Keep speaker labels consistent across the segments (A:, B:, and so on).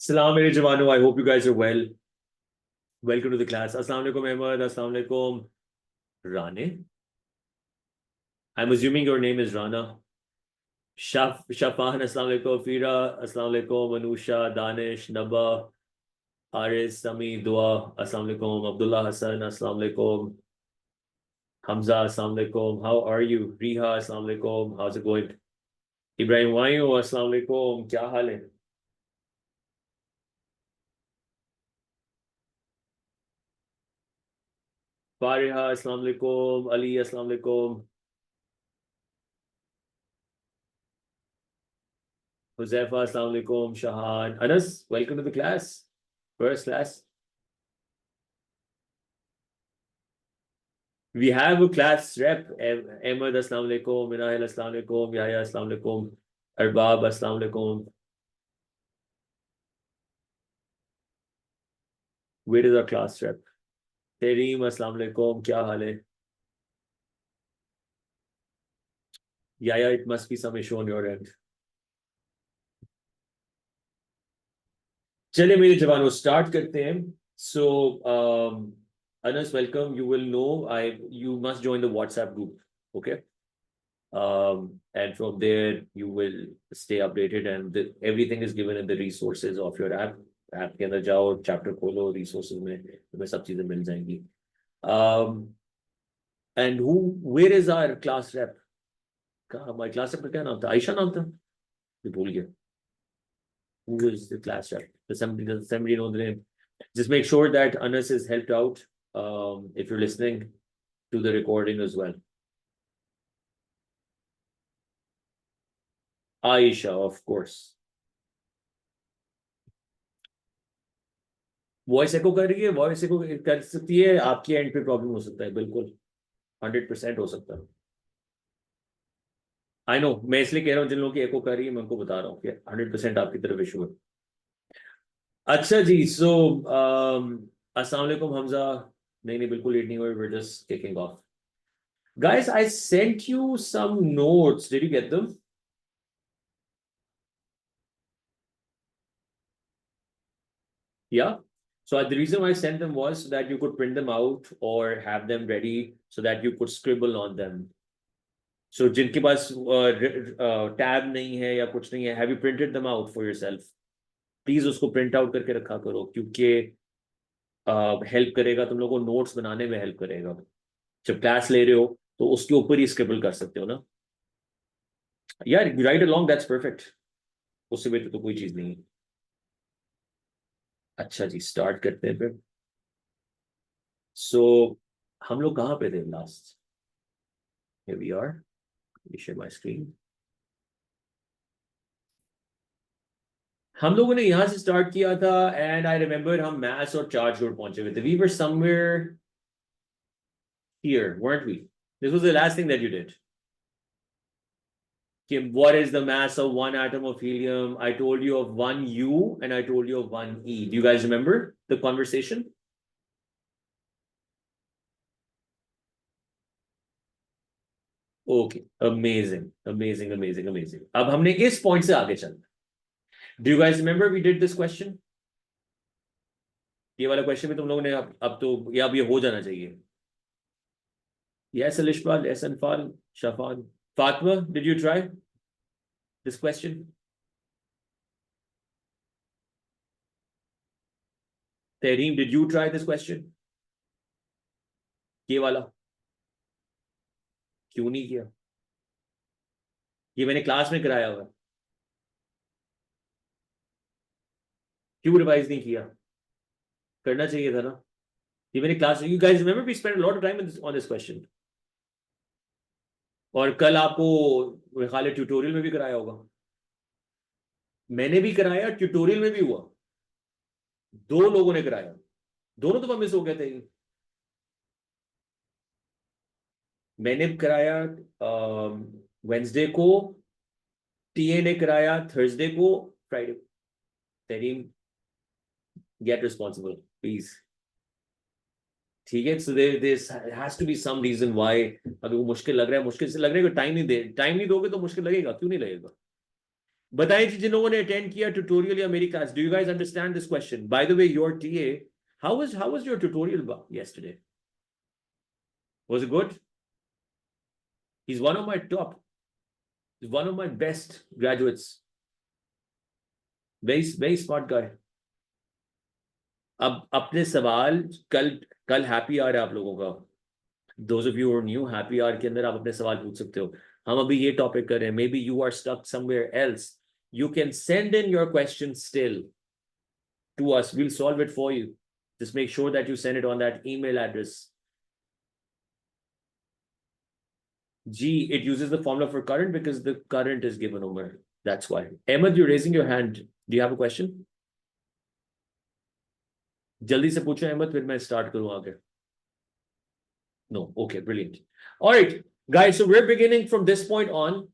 A: Salam mere Jawano. I hope you guys are well. Welcome to the class. Assalamu alaikum Ahmed. Assalamu alaikum Rane. I'm assuming your name is Rana. Shafan. Assalamu alaikum Fira. Assalamu alaikum Anusha, Danish, Naba, Aris, Sami, Dua. Assalamu alaikum Abdullah Hassan. Assalamu alaikum Hamza. Assalamu alaikum. How are you? Riha. Assalamu alaikum. How's it going? Ibrahim Wayu. Assalamu alaikum. Kya hal hai? Fariha. Assalamu alaikum. Ali. Assalamu alaikum. Huzaifa, assalamu alaikum. Shahan. Anas, welcome to the class. First class. We have a class rep. Ahmed, assalamu alaikum. Minahil, assalamu alaikum. Yahya, assalamu alaikum. Arbab, assalamu alaikum. Where is our class rep? Tareem, assalamu alaikum. Kya haal hai? Yahya, it must be some issue on your end. चले मेरे जवानों start करते हैं. So Anas, welcome. You will know you must join the WhatsApp group, okay? And from there you will stay updated, and everything is given in the resources of your app. App के अंदर जाओ, chapter खोलो, resources में तुम्हें सब चीजें मिल जाएंगी. And where is our class rep? My class rep का क्या नाम था? आयशा नाम था? मैं भूल गया. Who is the class rep? Does somebody know the name? Just make sure that Anas is helped out if you're listening to the recording as well. Aisha, of course. Voice echo कर रही है, voice echo कर सकती है, आपकी and पे problem हो सकता है, बिल्कुल 100% हो सकता है. आई नो, मैं इसलिए कह रहा हूँ जिन लोगों की एको कर रही है मैं उनको बता रहा हूँ कि 100% आपकी तरफ इशू है. अच्छा जी, सो अस्सलाम वालेकुम हमजा. नहीं बिल्कुल लेट नहीं हुए, we're just kicking off. Guys, I sent you some notes. Did you get them? Yeah. So the reason why I sent them was so that you could print them out or have them ready so that you could scribble on them. So जिनके पास tab नहीं है या कुछ नहीं है, have you printed them out for yourself? Please उसको print out करके रखा करो, क्योंकि हेल्प करेगा, तुम लोगों को नोट्स बनाने में हेल्प करेगा. जब क्लास ले रहे हो तो उसके ऊपर ही स्क्रिबल कर सकते हो ना. यार राइट अलोंग, दैट्स परफेक्ट. उससे बेहतर तो कोई चीज नहीं है. अच्छा जी, स्टार्ट करते हैं फिर. सो हम लोग कहाँ पे थे last? Here we are. Let me share my screen. हम लोगों ने यहां से स्टार्ट किया था, एंड आई रिमेंबर हम मैथ्स और चार्ज रोड पहुंचे हुए थे. We were somewhere here, weren't we? This was the last thing that you did. What is the mass of one atom of helium? I told you of one U and I told you of one E. Do you guys remember the conversation? Okay, amazing. अब हमने इस point से आगे चलना. Do you guys remember we did this question? ये वाला question भी तुम लोगों ने अब तो ये हो जाना चाहिए. Yes, Alishbal, yes, Anfal, Shafan, Fatma, did you try this question? Tareem, did you try this question? ये वाला क्यों नहीं किया? ये मैंने क्लास में कराया हुआ, क्यों रिवाइज नहीं किया? करना चाहिए था ना. ये मैंने class, you guys remember we spent a lot of time on this question. और कल आपको मेरे ख्याल है ट्यूटोरियल में भी कराया होगा. मैंने भी कराया, ट्यूटोरियल में भी हुआ, दो लोगों ने कराया, दोनों तो मिस हो गए थे. मैंने कराया वेंसडे को, टीए ने कराया थर्सडे को, Friday. Tareem, get responsible please. ठीक है. So there has to be some reason why. अगर वो मुश्किल लग रहा है, मुश्किल से लग रहा है, टाइम नहीं दोगे तो मुश्किल लगेगा. क्यों नहीं लगेगा? बताएं जी जिन लोगों ने अटेंड किया ट्यूटोरियल या मेरी class, do you guys understand this question? By the way, your TA, how was your tutorial yesterday? Was it good? He's one of my top, he's one of my best graduates. Very smart guy. अब अपने सवाल, कल कल happy our है आप लोगों का, those of you who are new, happy hour के अंदर आप अपने सवाल पूछ सकते हो. हम अभी ये टॉपिक कर रहे हैं. Maybe you are stuck somewhere else, you can send in your questions still to us. We'll solve it for you. Just make sure that you send it on that email address. G, it uses the formula for current because the current is given over. That's why. Ahmed, you're raising your hand. Do you have a question? जल्दी से पूछो अहमद, फिर मैं start करूं आगे. No. Okay, brilliant. All right, guys. So we're beginning from this point on.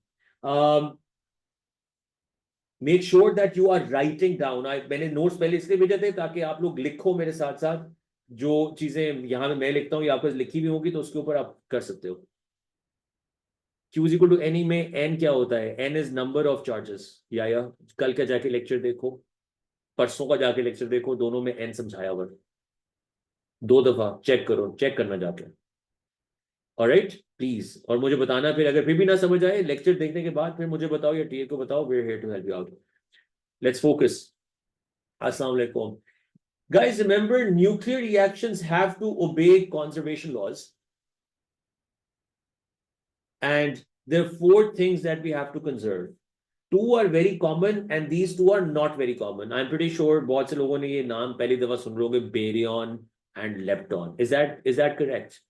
A: Make sure that you are writing down. मैंने notes पहले इसलिए भेजे थे ताकि आप लोग लिखो मेरे साथ साथ. जो चीजें यहाँ पे मैं लिखता हूँ या आपको लिखी भी होंगी तो उसके ऊपर आप कर सकते हो. Q is equal to NE में N क्या होता है? N is number of charges. या कल का जाके लेक्चर देखो, परसों का जाके लेक्चर देखो, दोनों में N समझाया हुआ. 2 दफा चेक करो, चेक करना जाके. Alright, please. और मुझे बताना फिर, अगर फिर भी ना समझ आए लेक्चर देखने के बाद, फिर मुझे बताओ या टीए को बताओ. We are here to help you out. Let's focus. अस्सलाम वालेकुम. Guys, remember nuclear reactions have to obey conservation laws. And there are 4 things that we have to conserve. 2 are very common and these 2 are not very common. I'm pretty sure बहुत से लोगों ने ये नाम पहली दफा सुन रहे होंगे, baryon and lepton. Is that correct?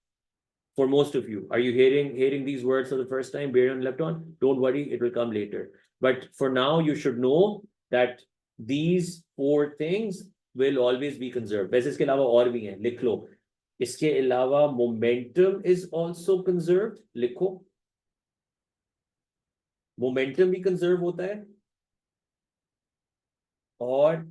A: For most of you, are you hearing these words for the first time, barium and lepton? Don't worry, it will come later. But for now, you should know that these 4 things will always be conserved. वैसे इसके अलावा और भी हैं, लिख लो. इसके अलावा momentum is also conserved. लिखो. Momentum भी conserve होता है. और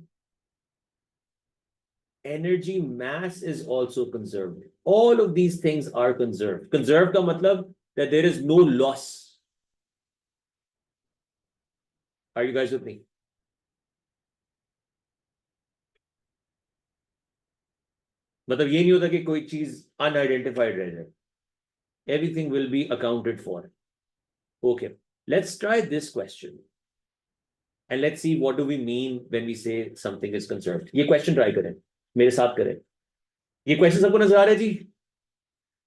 A: energy mass is also conserved. All of these things are conserved. Conserved का मतलब that there is no loss. Are you guys with me? मतलब ये नहीं होता कि कोई चीज unidentified रह जाए. Everything will be accounted for. Okay, let's try this question. And let's see what do we mean when we say something is conserved. ये question try करें, मेरे साथ करें. ये question सबको नजर आ रहा है जी?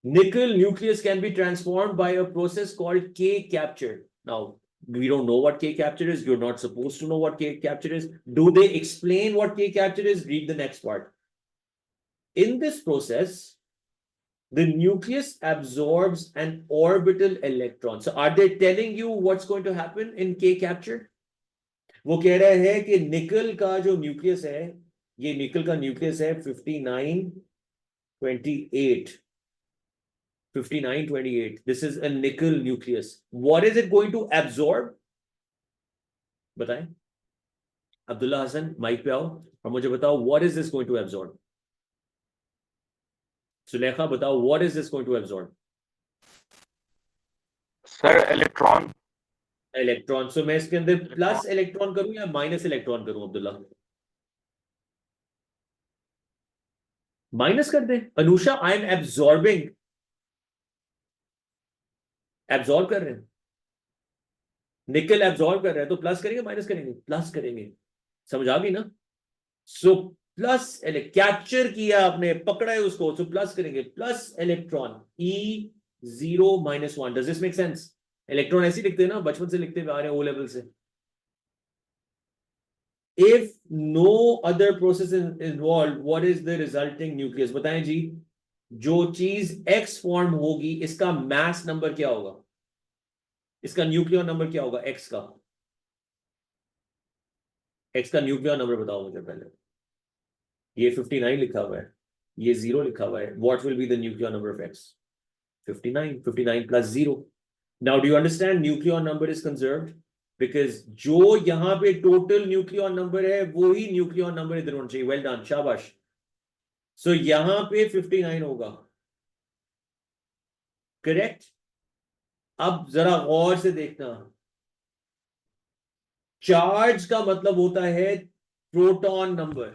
A: Nickel nucleus can be transformed by a process called K capture. Now, we don't know what K capture is. You're not supposed to know what K capture is. Do they explain what K capture is? Read the next part. In this process, the nucleus absorbs an orbital electron. So are they telling you what's going to happen in K capture? वो कह रहे हैं कि निकल का जो nucleus है, ये निकल का न्यूक्लियस है 5928. 5928. This is a nickel nucleus. What is it going to absorb? बताएं. अब्दुल्ला हसन, माइक पे आओ और मुझे बताओ, what is this going to absorb? Sulekha बताओ, what is this going to absorb?
B: Sir electron.
A: Electron. So मैं इसके अंदर प्लस इलेक्ट्रॉन करूं या माइनस इलेक्ट्रॉन करूं अब्दुल्ला? माइनस कर दें. Anusha, I am absorbing. Absorb कर रहे हैं. निकल एब्जॉर्ब कर रहे हैं तो प्लस करेंगे माइनस करेंगे? प्लस करेंगे. समझ आ गई ना? सो प्लस कैप्चर किया आपने, पकड़ा है उसको, सो प्लस करेंगे. Plus electron E0-1. Does this make sense? Electron ऐसे लिखते हैं ना, बचपन से लिखते हुए आ रहे हैं, ओ लेवल से. If no other process is involved, what is the resulting nucleus? बताएं जी. जो चीज X फॉर्म होगी, इसका मास नंबर क्या होगा? इसका न्यूक्लियर नंबर क्या होगा? X का. X का न्यूक्लियर नंबर बताओ मुझे पहले. ये 59 लिखा हुआ है, ये 0 लिखा हुआ है. What will be the nuclear number of X? 59. 59 plus 0. Now, do you understand nuclear number is conserved? Because जो यहां पे टोटल न्यूक्लियर नंबर है, वो ही न्यूक्लियर नंबर इधर होना चाहिए. वेल डन, शाबाश. सो यहां पे 59 होगा. करेक्ट. अब जरा गौर से देखना, चार्ज का मतलब होता है प्रोटॉन नंबर।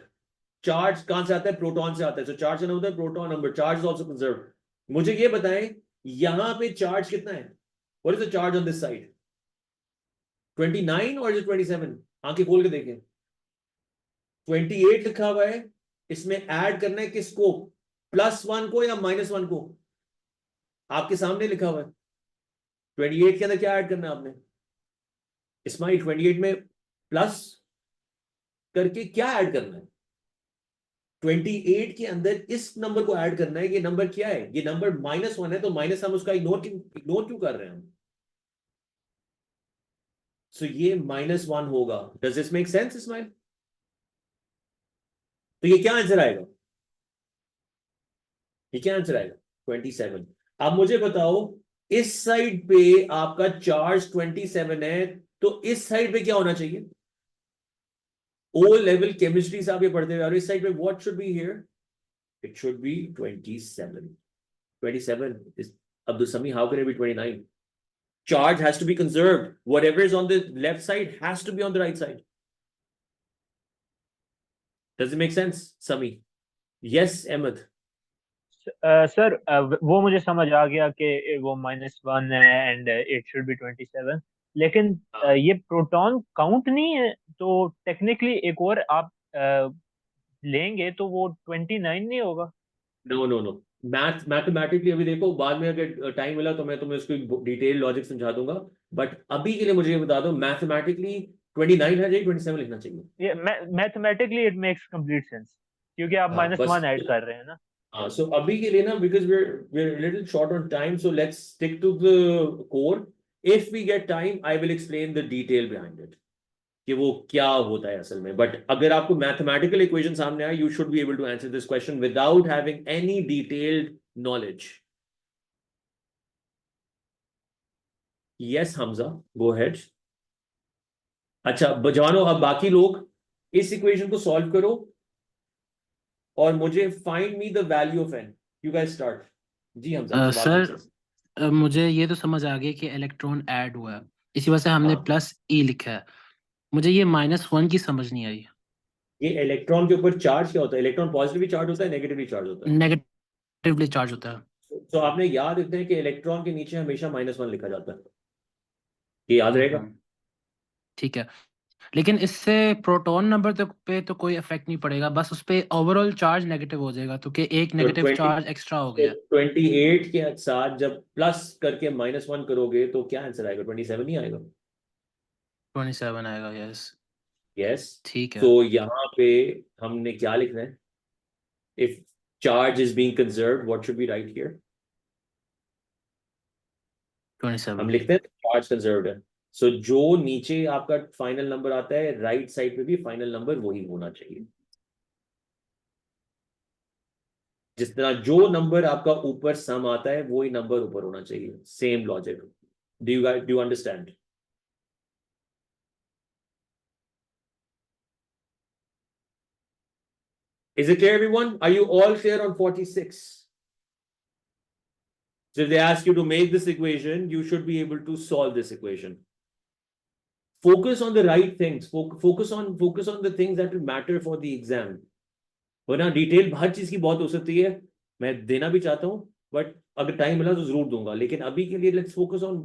A: चार्ज कहां से आता है? प्रोटॉन से आता है। तो चार्ज का नाम होता है proton number. Charge is also conserved. मुझे ये बताएं, यहां पे चार्ज कितना है? What is the charge on this side? 29 और 27? आंखें खोल के देखें। 28 लिखा हुआ है। इसमें ऐड करना है किसको? +1 को या -1 को? आपके सामने लिखा हुआ है। 28 के अंदर क्या ऐड करना है आपने? इस्माइल, 28 में प्लस करके क्या ऐड करना है? 28 के अंदर इस नंबर को ऐड करना है। ये नंबर क्या है? ये नंबर -1 है, तो माइनस हम उसका इग्नोर क्यों कर रहे हैं हम? सो ये -1 होगा। Does this make sense Ismail? तो ये क्या आंसर आएगा? ये क्या आंसर आएगा? 27। अब मुझे बताओ, इस साइड पे आपका चार्ज 27 है, तो इस साइड पे क्या होना चाहिए? ओ लेवल केमिस्ट्री से आप ये पढ़ते हुए, और इस साइड पे what should be here? It should be 27। 27 is Abdul Sami, how can it be 29? Charge has to be conserved. Whatever is on the left side has to be on the right side. Does it make sense, Sami? Yes, Ahmed.
B: Sir वो मुझे समझ आ गया कि वो -1 है and it should be 27, लेकिन ये proton count नहीं है, तो टेक्निकली एक और आप लेंगे तो वो 29 नहीं होगा।
A: No no no. मैथमेटिकली अभी देखो, बाद में अगर टाइम मिला तो मैं तुम्हें उसको डिटेल लॉजिक समझा दूंगा। बट अभी के लिए मुझे ये बता दो, मैथमेटिकली 29 है, चाहिए 27 लिखना चाहिए?
B: ये mathematically it makes complete sense, क्योंकि आप
A: हाँ बस।
B: -1 ऐड कर रहे हैं ना।
A: हाँ, सो अभी के लिए ना, because we're little short on time, so let's stick to the core. If we get time, I will explain the detail behind it, कि वो क्या होता है असल में। बट अगर आपको मैथमेटिकल इक्वेशन सामने आए, you should be able to answer this question without having any detailed knowledge. Yes Hamza, go head. अच्छा जवानों, अब बाकी लोग इस इक्वेशन को सॉल्व करो और मुझे find me the value of N. You guys start. जी हमजा, सवाल
C: सर,
A: पूछो।
C: मुझे ये तो समझ आ गया कि इलेक्ट्रॉन ऐड हुआ है, इसी वजह से हमने
A: हाँ,
C: +E लिखा है। मुझे ये -1 की समझ नहीं आई।
A: ये इलेक्ट्रॉन के ऊपर चार्ज क्या होता है? इलेक्ट्रॉन पॉजिटिवली चार्ज होता है, नेगेटिवली चार्ज होता है?
C: नेगेटिवली चार्ज होता है।
A: तो आपने याद रखना है कि इलेक्ट्रॉन के नीचे हमेशा -1 लिखा जाता है। ये याद रहेगा।
C: हम्म, ठीक है। लेकिन इससे प्रोटॉन नंबर तक पे तो कोई इफेक्ट नहीं पड़ेगा, बस उस पे ओवरऑल चार्ज नेगेटिव हो जाएगा, तो कि एक
A: तो
C: नेगेटिव
A: 20
C: चार्ज एक्स्ट्रा हो
A: तो
C: गया।
A: 28 के साथ जब प्लस करके -1 करोगे तो क्या आंसर आएगा? 27 ही आएगा।
C: 27 आएगा, यस।
A: यस।
C: ठीक
A: तो
C: है।
A: यहाँ पे हमने क्या लिखना है? If charge is being conserved, what should be right here? हम
C: 27।
A: लिखते हैं चार्ज कंजर्व्ड है। सो जो नीचे आपका फाइनल नंबर आता है, राइट साइड पे भी फाइनल नंबर वही होना चाहिए। जिस तरह जो नंबर आपका ऊपर सम आता है, वही नंबर ऊपर होना चाहिए। Same logic. Do you understand? Is it clear, everyone? Are you all clear on 46? So if they ask you to make this equation, you should be able to solve this equation. Focus on the right things. Focus on the things that will matter for the exam. वरना detail हर चीज की बहुत हो सकती है, मैं देना भी चाहता हूँ, बट अगर टाइम मिला तो जरूर दूंगा। लेकिन अभी के लिए लेट्स फोकस ऑन,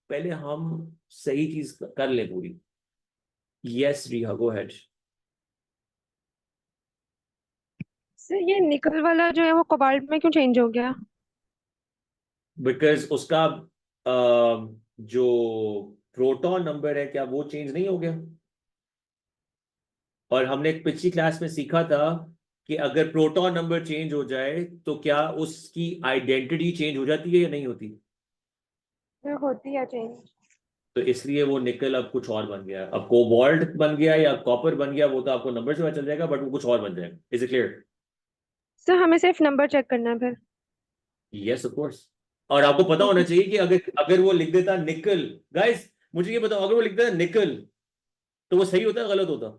A: पहले हम सही चीज कर लें पूरी। यस रिहा, गो हेड।
D: सर ये निकल वाला जो है वो कोबाल्ट में क्यों चेंज हो गया?
A: बिकॉज उसका जो प्रोटॉन नंबर है, क्या वो चेंज नहीं हो गया? और हमने एक पिछली क्लास में सीखा था कि अगर प्रोटॉन नंबर चेंज हो जाए तो क्या उसकी आइडेंटिटी चेंज हो जाती है या नहीं होती?
D: सर होती है चेंज।
A: तो इसलिए वो निकल अब कुछ और बन गया। अब कोबाल्ट बन गया या कॉपर बन गया, वो तो आपको नंबर से पता चल जाएगा, बट वो कुछ और बन जाएगा। Is it clear?
D: सर हमें सिर्फ नंबर चेक करना है फिर।
A: Yes of course. और आपको पता होना
D: ओके।
A: चाहिए कि अगर अगर वो लिख देता निकल, गाइस मुझे ये बताओ, अगर वो लिख देता निकल, तो वो सही होता है गलत होता?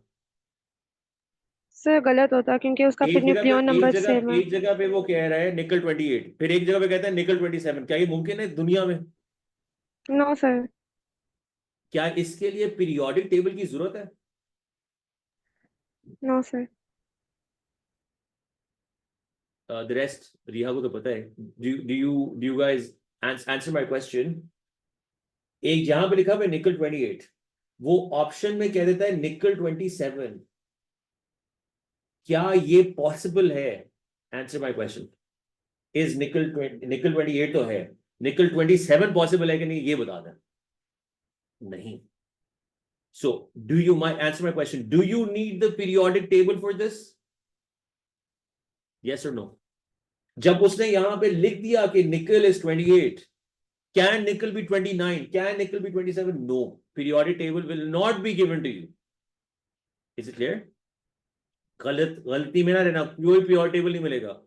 D: सर गलत होता क्योंकि उसका
A: एक
D: फिर
A: जगह पे
D: प्योर
A: एक
D: नंबर सेम
A: जगह
D: है।
A: एक जगह पे वो कह रहा है निकल 28, फिर एक जगह पे कहता है निकल 27। क्या ये मुमकिन है दुनिया में?
D: No sir.
A: क्या इसके लिए पीरियोडिक टेबल की जरूरत है?
D: No sir.
A: द रेस्ट रिहा को तो पता है. Do you guys answer my question? एक यहां पे लिखा हुआ है निकल 28, वो ऑप्शन में कह देता है निकल 27. क्या ये पॉसिबल है? Answer my question. इज निकल 28 तो है, निकल 27 पॉसिबल है कि नहीं, ये बता दें. नहीं. So, do you answer my question? Do you need the periodic table for this? Yes or no? जब उसने यहां पे लिख दिया कि निकल is 28, can nickel be 29? Can nickel be 27? No. Periodic table will not be given to you. Is it clear? गलती में ना रहना, कोई periodic table नहीं मिलेगा.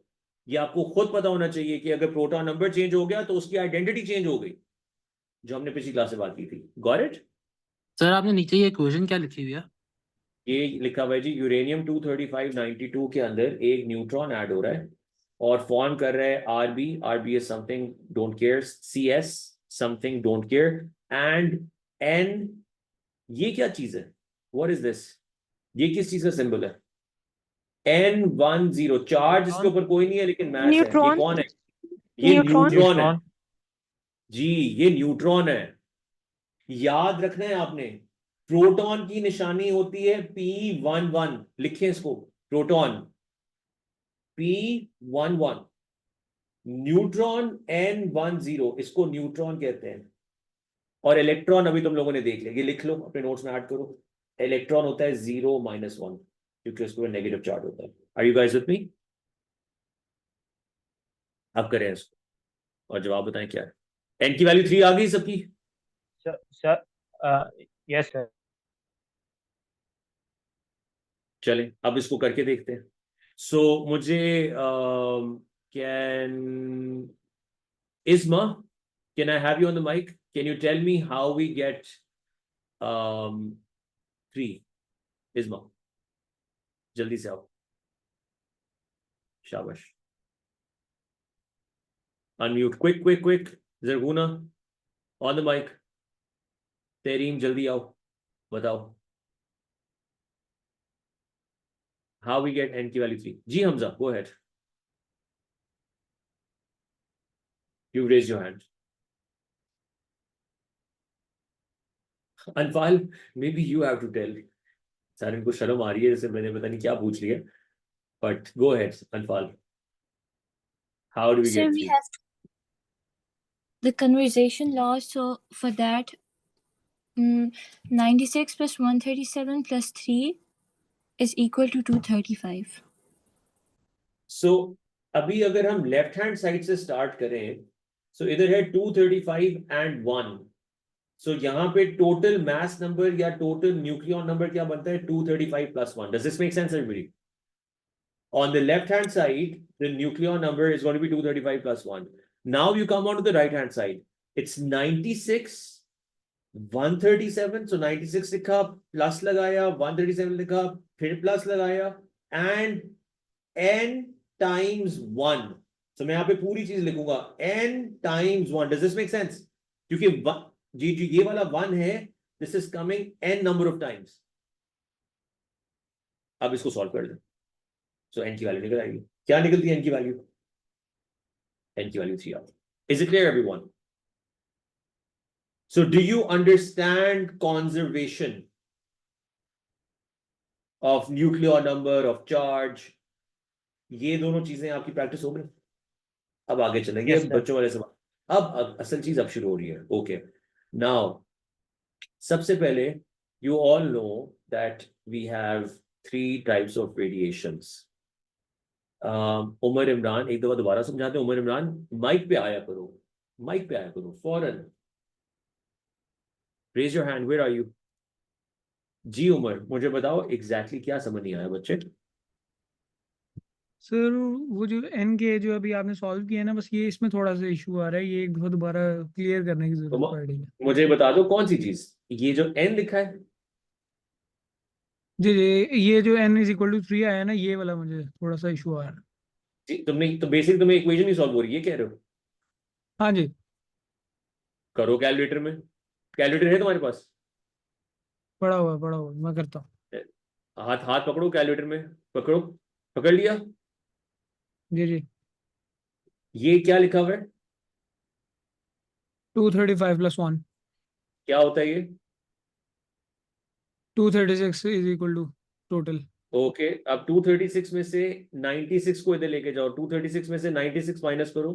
A: ये आपको खुद पता होना चाहिए कि अगर प्रोटॉन नंबर चेंज हो गया तो उसकी आइडेंटिटी चेंज हो गई, जो हमने पिछली क्लास में बात की थी. Got it?
C: सर आपने नीचे ये इक्वेशन क्या लिखी हुई है?
A: ये लिखा हुआ है जी, यूरेनियम 23592 के अंदर एक न्यूट्रॉन ऐड हो रहा है और फॉर्म कर रहा है RB. RB is something don't care, CS something don't care, and N. ये क्या चीज है? What is this? ये किस चीज का सिंबल है? N10. चार्ज इसके ऊपर कोई नहीं है लेकिन मास है. ये
D: न्यूट्रॉन।
A: कौन है? ये
D: न्यूट्रॉन।
A: न्यूट्रॉन है
B: न्यूट्रॉन।
A: जी, ये न्यूट्रॉन है. याद रखना है आपने, प्रोटॉन की निशानी होती है P11. लिखें इसको, प्रोटॉन P11, न्यूट्रॉन N10, इसको न्यूट्रॉन कहते हैं. और इलेक्ट्रॉन अभी तुम लोगों ने देख लिया, ये लिख लो अपने नोट्स में ऐड करो. इलेक्ट्रॉन होता है 0-1 क्योंकि उसके ऊपर नेगेटिव चार्ज होता है. Are you guys with me? अब करें इसको और जवाब बताएं क्या है. एन की वैल्यू 3 आ गई सबकी?
B: Sir yes sir.
A: चलें अब इसको करके देखते हैं. सो मुझे can Isma, can I have you on the mic? Can you tell me how we get 3? Isma, जल्दी से आओ. शाबाश. Unmute, quick. Zarguna, on the mic. Tereem, जल्दी आओ, बताओ. How we get n की value 3? Ji Hamza, go ahead. You raised your hand. Anfal, maybe you have to tell. Sir इनको शर्म आ रही है जैसे मैंने पता नहीं क्या पूछ लिया. But go ahead, Anfal. How do we
E: So
A: get
E: we
A: 3?
E: have the conversation law. So for that, 96 plus 137 plus 3 is equal to 235.
A: So अभी अगर हम लेफ्ट हैंड साइड से स्टार्ट करें, so इधर है 235 and 1. So यहाँ पे टोटल मास नंबर या टोटल न्यूक्लियॉन नंबर क्या बनता है? 235 plus 1. Does this make sense, everybody? On the left hand side, the nucleon number is going to be 235 plus 1. Now you come on to the right hand side. It's 96, 137. So 96 लिखा, plus लगाया, 137 लिखा, फिर plus लगाया, and n times 1. So मैं यहाँ पे पूरी चीज लिखूंगा, n times 1. Does this make sense? क्योंकि जी ये वाला 1 है, this is coming n number of times. अब इसको सॉल्व कर दो. So n की वैल्यू निकल आएगी. क्या निकलती है n की वैल्यू? n की वैल्यू 3 आती. Is it clear, everyone? So do you understand conservation of nuclear number, of charge? ये दोनों चीजें आपकी प्रैक्टिस हो गई. अब आगे चलेंगे.
B: Yes, sir.
A: बच्चों वाले सवाल. अब असल चीज अब शुरू हो रही है. ओके, नाउ सबसे पहले you all know that we have 3 types of radiations. Umar Imran, एक दफा दोबारा समझाते हैं. उमर इमरान, माइक पे आया करो फौरन. Raise your hand. Where are you? जी उमर, मुझे बताओ एग्जैक्टली क्या समझ नहीं आया बच्चे.
F: सर वो जो एन के जो अभी आपने सॉल्व किया है ना, बस ये इसमें थोड़ा सा इशू आ रहा है, ये एक दफा दोबारा क्लियर करने की जरूरत पड़ रही है.
A: मुझे बता दो कौन सी चीज, ये जो एन लिखा है.
F: जी ये जो n इज इक्वल टू 3 आया ना, ये वाला मुझे थोड़ा सा इशू आ रहा है.
A: जी तुमने तो बेसिक तुम्हें इक्वेशन ही सॉल्व हो रही है, कह रहे हो?
F: हाँ जी.
A: करो कैलकुलेटर में. कैलकुलेटर है तुम्हारे पास?
F: पड़ा हुआ है, मैं करता हूँ।
A: हाथ हाथ पकड़ो कैलकुलेटर में, पकड़ो, पकड़ लिया।
F: जी जी।
A: ये क्या लिखा हुआ है?
F: 235 + 1,
A: क्या होता है ये?
F: 236 is equal to total.
A: Okay, अब 236 में से 96 को इधर लेके जाओ, 236 में से 96 माइनस करो,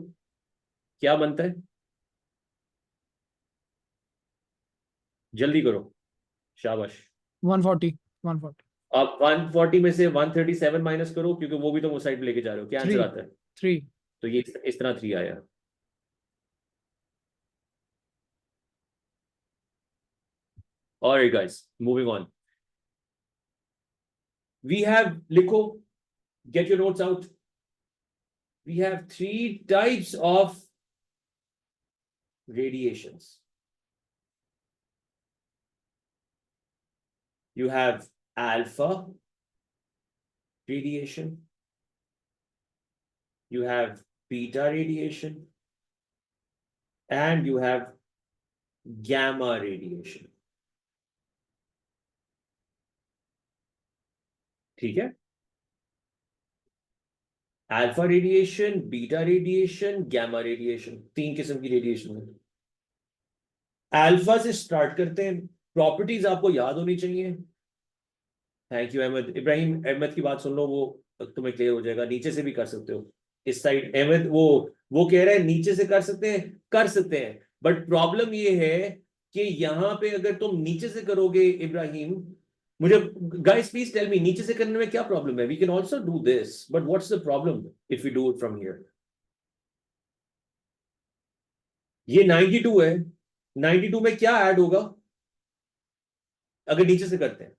A: क्या बनता है? जल्दी करो, शाबाश।
F: 140।
A: अब 140 में से 137 माइनस करो, क्योंकि वो भी तुम उस साइड पे लेके जा रहे हो, क्या आंसर
F: 3
A: आता है?
F: 3।
A: तो ये इस तरह 3 आया। Alright guys, moving on. We have, लिखो, get your notes out. We have 3 types of radiations. You have alpha radiation, you have beta radiation, and you have gamma radiation. ठीक है? Alpha radiation, beta radiation, gamma radiation, 3 किस्म की radiation है। Alpha से start करते हैं, properties आपको याद होनी चाहिए। Thank you Ahmad. इब्राहिम, अहमद की बात सुन लो, वो तुम्हें क्लियर हो जाएगा। नीचे से भी कर सकते हो, इस साइड। अहमद वो कह रहा है नीचे से कर सकते हैं, बट प्रॉब्लम ये है कि यहां पे अगर तुम नीचे से करोगे इब्राहिम, मुझे गाइस प्लीज टेल मी, नीचे से करने में क्या प्रॉब्लम है? We can also do this, but what's the problem if we do it from here? ये 92 है, 92 में क्या ऐड होगा अगर नीचे से करते हैं?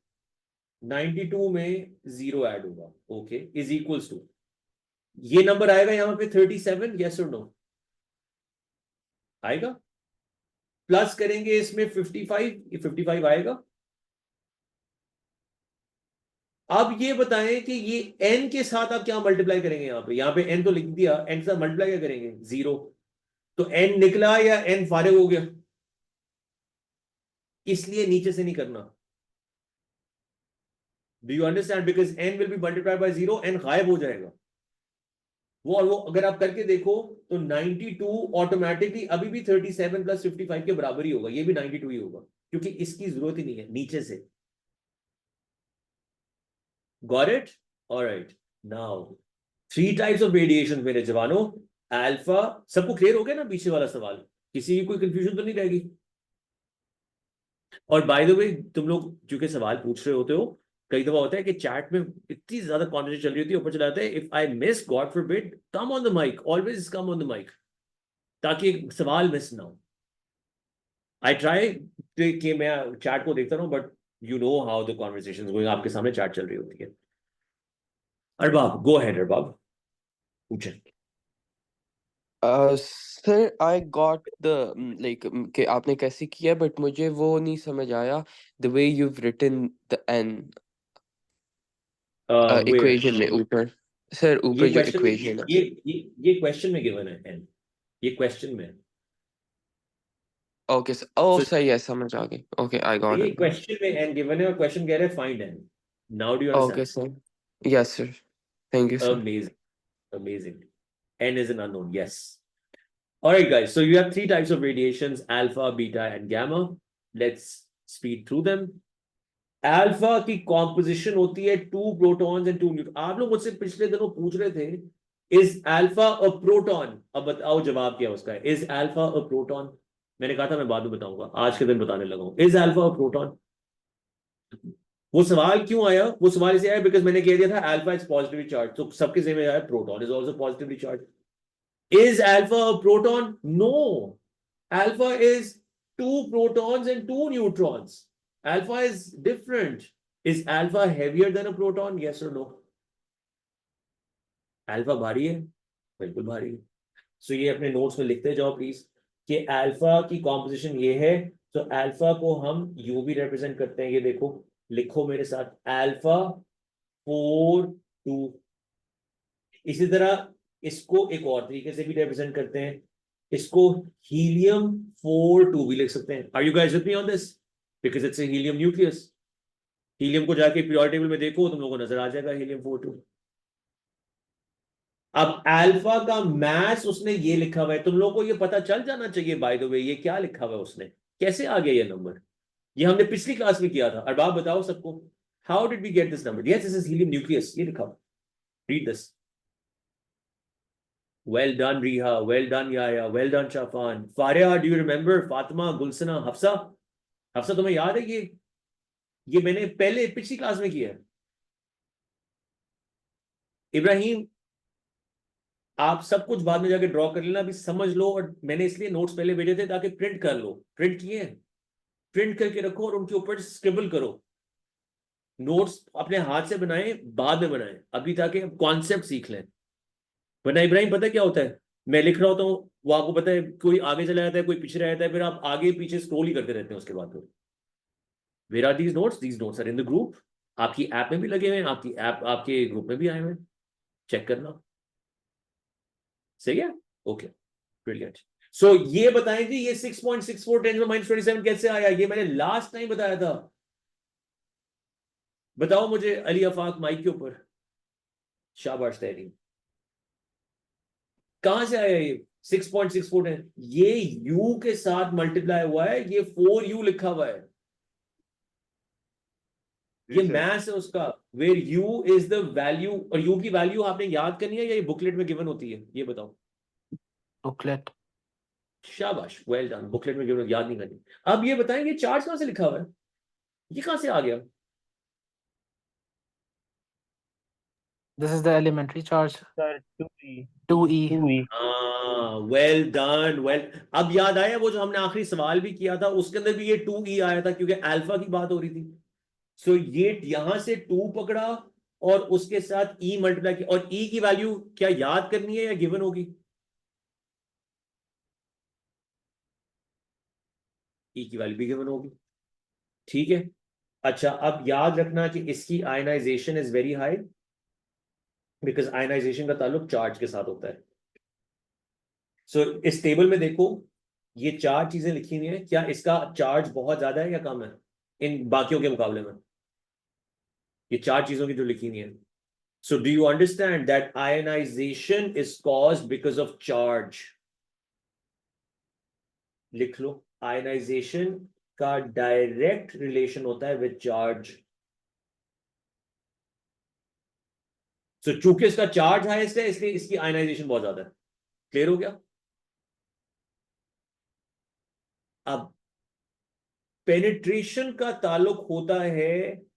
A: 92 में 0 ऐड होगा, ओके, इज इक्वल्स टू, ये नंबर आएगा यहां पे 37, यस और नो? आएगा। प्लस करेंगे इसमें 55, ये 55 आएगा। अब ये बताएं कि ये n के साथ आप क्या मल्टीप्लाई करेंगे? यहां पे n तो लिख दिया, n के साथ मल्टीप्लाई क्या करेंगे? 0। तो n निकला या n फारिग हो गया? इसलिए नीचे से नहीं करना। Do you understand? Because n will be multiplied by 0, n गायब हो जाएगा। वो अगर आप करके देखो तो 92 ऑटोमेटिकली अभी भी 37 + 55 के बराबर ही होगा, ये भी 92 ही होगा, क्योंकि इसकी जरूरत ही नहीं है नीचे से। Got it? All right. Now, 3 types of radiation मेरे जवानों। अल्फा, सबको क्लियर हो गया ना पीछे वाला सवाल? किसी की कोई कंफ्यूजन तो नहीं रहेगी? और बाय द वे, तुम लोग जो के सवाल पूछ रहे होते हो, कई दफा होता है कि चैट में इतनी ज्यादा कॉन्वर्सेशन चल रही होती है, ऊपर चला जाता है, if I miss, god forbid, come on the mic, always come on the mic, ताकि सवाल मिस ना हो। आई ट्राई कि मैं चैट को देखता रहूं, but you know how the conversation going, आपके सामने चैट चल रही होती है। अरबाब, गो अहेड अरबाब, पूछें।
G: Sir I got the like कि आपने कैसे किया, बट मुझे वो नहीं समझ आया the way you written the N equation में ऊपर। सर ऊपर
A: ये
G: जो
A: क्वेश्चन,
G: इक्वेशन है।
A: ये क्वेश्चन में गिवन है n, ये क्वेश्चन में।
G: ओके सर, ओह
A: So,
G: सही है, समझ आ गई। ओके आई गॉट
A: ये
G: इट।
A: क्वेश्चन में n गिवन है और क्वेश्चन कह रहा है find n। Now do you
G: okay
A: understand?
G: Sir, yes sir, thank you sir.
A: Amazing, amazing. N is an unknown, yes. All right, guys. So you have 3 types of radiations: alpha, beta, and gamma. Let's speed through them. Alpha की composition होती है 2 protons and 2 neutrons. आप लोग मुझसे पिछले दिनों पूछ रहे थे, is alpha a proton? अब बताओ जवाब क्या उसका है। Is alpha a proton? मैंने कहा था मैं बाद में बताऊंगा, आज के दिन बताने लगा हूं। Is alpha a proton? वो सवाल क्यों आया? वो सवाल इसे आया बिकॉज मैंने कह दिया था अल्फा इज पॉजिटिवली चार्ज, तो सबके ज़हन में आया proton is also positively charge. Is alpha a proton? No, alpha is 2 protons and 2 neutrons. Alpha is different. Is alpha heavier than a proton? Yes or no? Alpha भारी है, बिल्कुल भारी है। सो ये अपने नोट्स में लिखते जाओ प्लीज कि अल्फा की कॉम्पोजिशन ये है। तो अल्फा को हम यू भी रिप्रेजेंट करते हैं, ये देखो, लिखो मेरे साथ, अल्फा 4 2। इसी तरह इसको एक और तरीके से भी रिप्रेजेंट करते हैं, इसको हीलियम 4 2 भी लिख सकते हैं। Are you guys with me on this? Because it's a helium nucleus. Helium को जाके पीरियोडिक टेबल में देखो, तुम लोगों को नजर आ जाएगा हीलियम 42। अब अल्फा का मास उसने ये लिखा हुआ है, तुम लोगों को ये पता चल जाना चाहिए बाय द वे ये क्या लिखा हुआ है उसने, कैसे आ गया ये नंबर। ये हमने पिछली क्लास में किया था। अब आप बताओ सबको, how did we get this number? Yes, this is helium nucleus, ये लिखा हुआ, read this. Well done Riha, well done Yaya, well done Shafan, Faria do you remember, Fatima, Gulsana, Hafsa. Hafsa तुम्हें याद है ये मैंने पहले पिछली क्लास में किया है। इब्राहिम, आप सब कुछ बाद में जाके ड्रॉ कर लेना, अभी समझ लो। और मैंने इसलिए नोट्स पहले भेजे थे ताकि प्रिंट कर लो, प्रिंट किए, प्रिंट करके रखो और उनके ऊपर स्क्रिबल करो। नोट्स अपने हाथ से बनाएं, बाद में बनाएं अभी, ताकि कॉन्सेप्ट सीख लें। वरना इब्राहिम पता क्या होता है, मैं लिख रहा होता हूँ, वो आपको पता है कोई आगे चला जाता है, कोई पीछे रह जाता है, फिर आप आगे पीछे स्क्रॉल ही करते रहते हैं उसके बाद। Where are these notes? These notes are in the group. आपकी ऐप में भी लगे हुए हैं, आपकी ऐप आपके ग्रुप में भी आए हुए हैं, चेक करना। सही है, ओके, ब्रिलियंट। सो ये बताएं जी, ये 6.64 10 - 27 कैसे आया? ये मैंने लास्ट टाइम बताया था। बताओ मुझे अली अफाक माइक के ऊपर, शाबाश तहरीन, कहां से आया ये 6.64 है? ये u के साथ मल्टीप्लाई हुआ है, ये 4u लिखा हुआ है, ये मैथ्स है उसका। Where u is the value, और u की वैल्यू आपने याद करनी है या ये बुकलेट में गिवन होती है, ये बताओ।
C: बुकलेट।
A: शाबाश, वेल डन, बुकलेट में गिवन, याद नहीं करनी। अब ये बताएंगे चार्ज कहां से लिखा हुआ है, ये कहां से आ गया?
C: This is the elementary charge
B: sir 2e
C: 2e।
B: 2e।
A: Well done, well. अब याद आया वो जो हमने आखिरी सवाल भी किया था, उसके अंदर भी ये 2e आया था, क्योंकि अल्फा की बात हो रही थी। सो ये यहां से 2 पकड़ा और उसके साथ e मल्टीप्लाई किया, और e की वैल्यू क्या याद करनी है या गिवन होगी? e की वैल्यू भी गिवन होगी, ठीक है। अच्छा, अब याद रखना कि इसकी ionisation is very high, because ionisation का ताल्लुक चार्ज के साथ होता है। सो इस टेबल में देखो, ये चार चीजें लिखी हुई हैं, क्या इसका चार्ज बहुत ज्यादा है या कम है इन बाकियों के मुकाबले में? ये चार चीजों की जो लिखी हुई है। So do you understand that ionisation is caused because of charge? लिख लो, आयनाइजेशन का डायरेक्ट रिलेशन होता है विद चार्ज। सो चूंकि इसका चार्ज हाईएस्ट है, इसलिए इसकी आयनाइजेशन बहुत ज्यादा है। क्लियर हो गया? अब पेनिट्रेशन का ताल्लुक होता है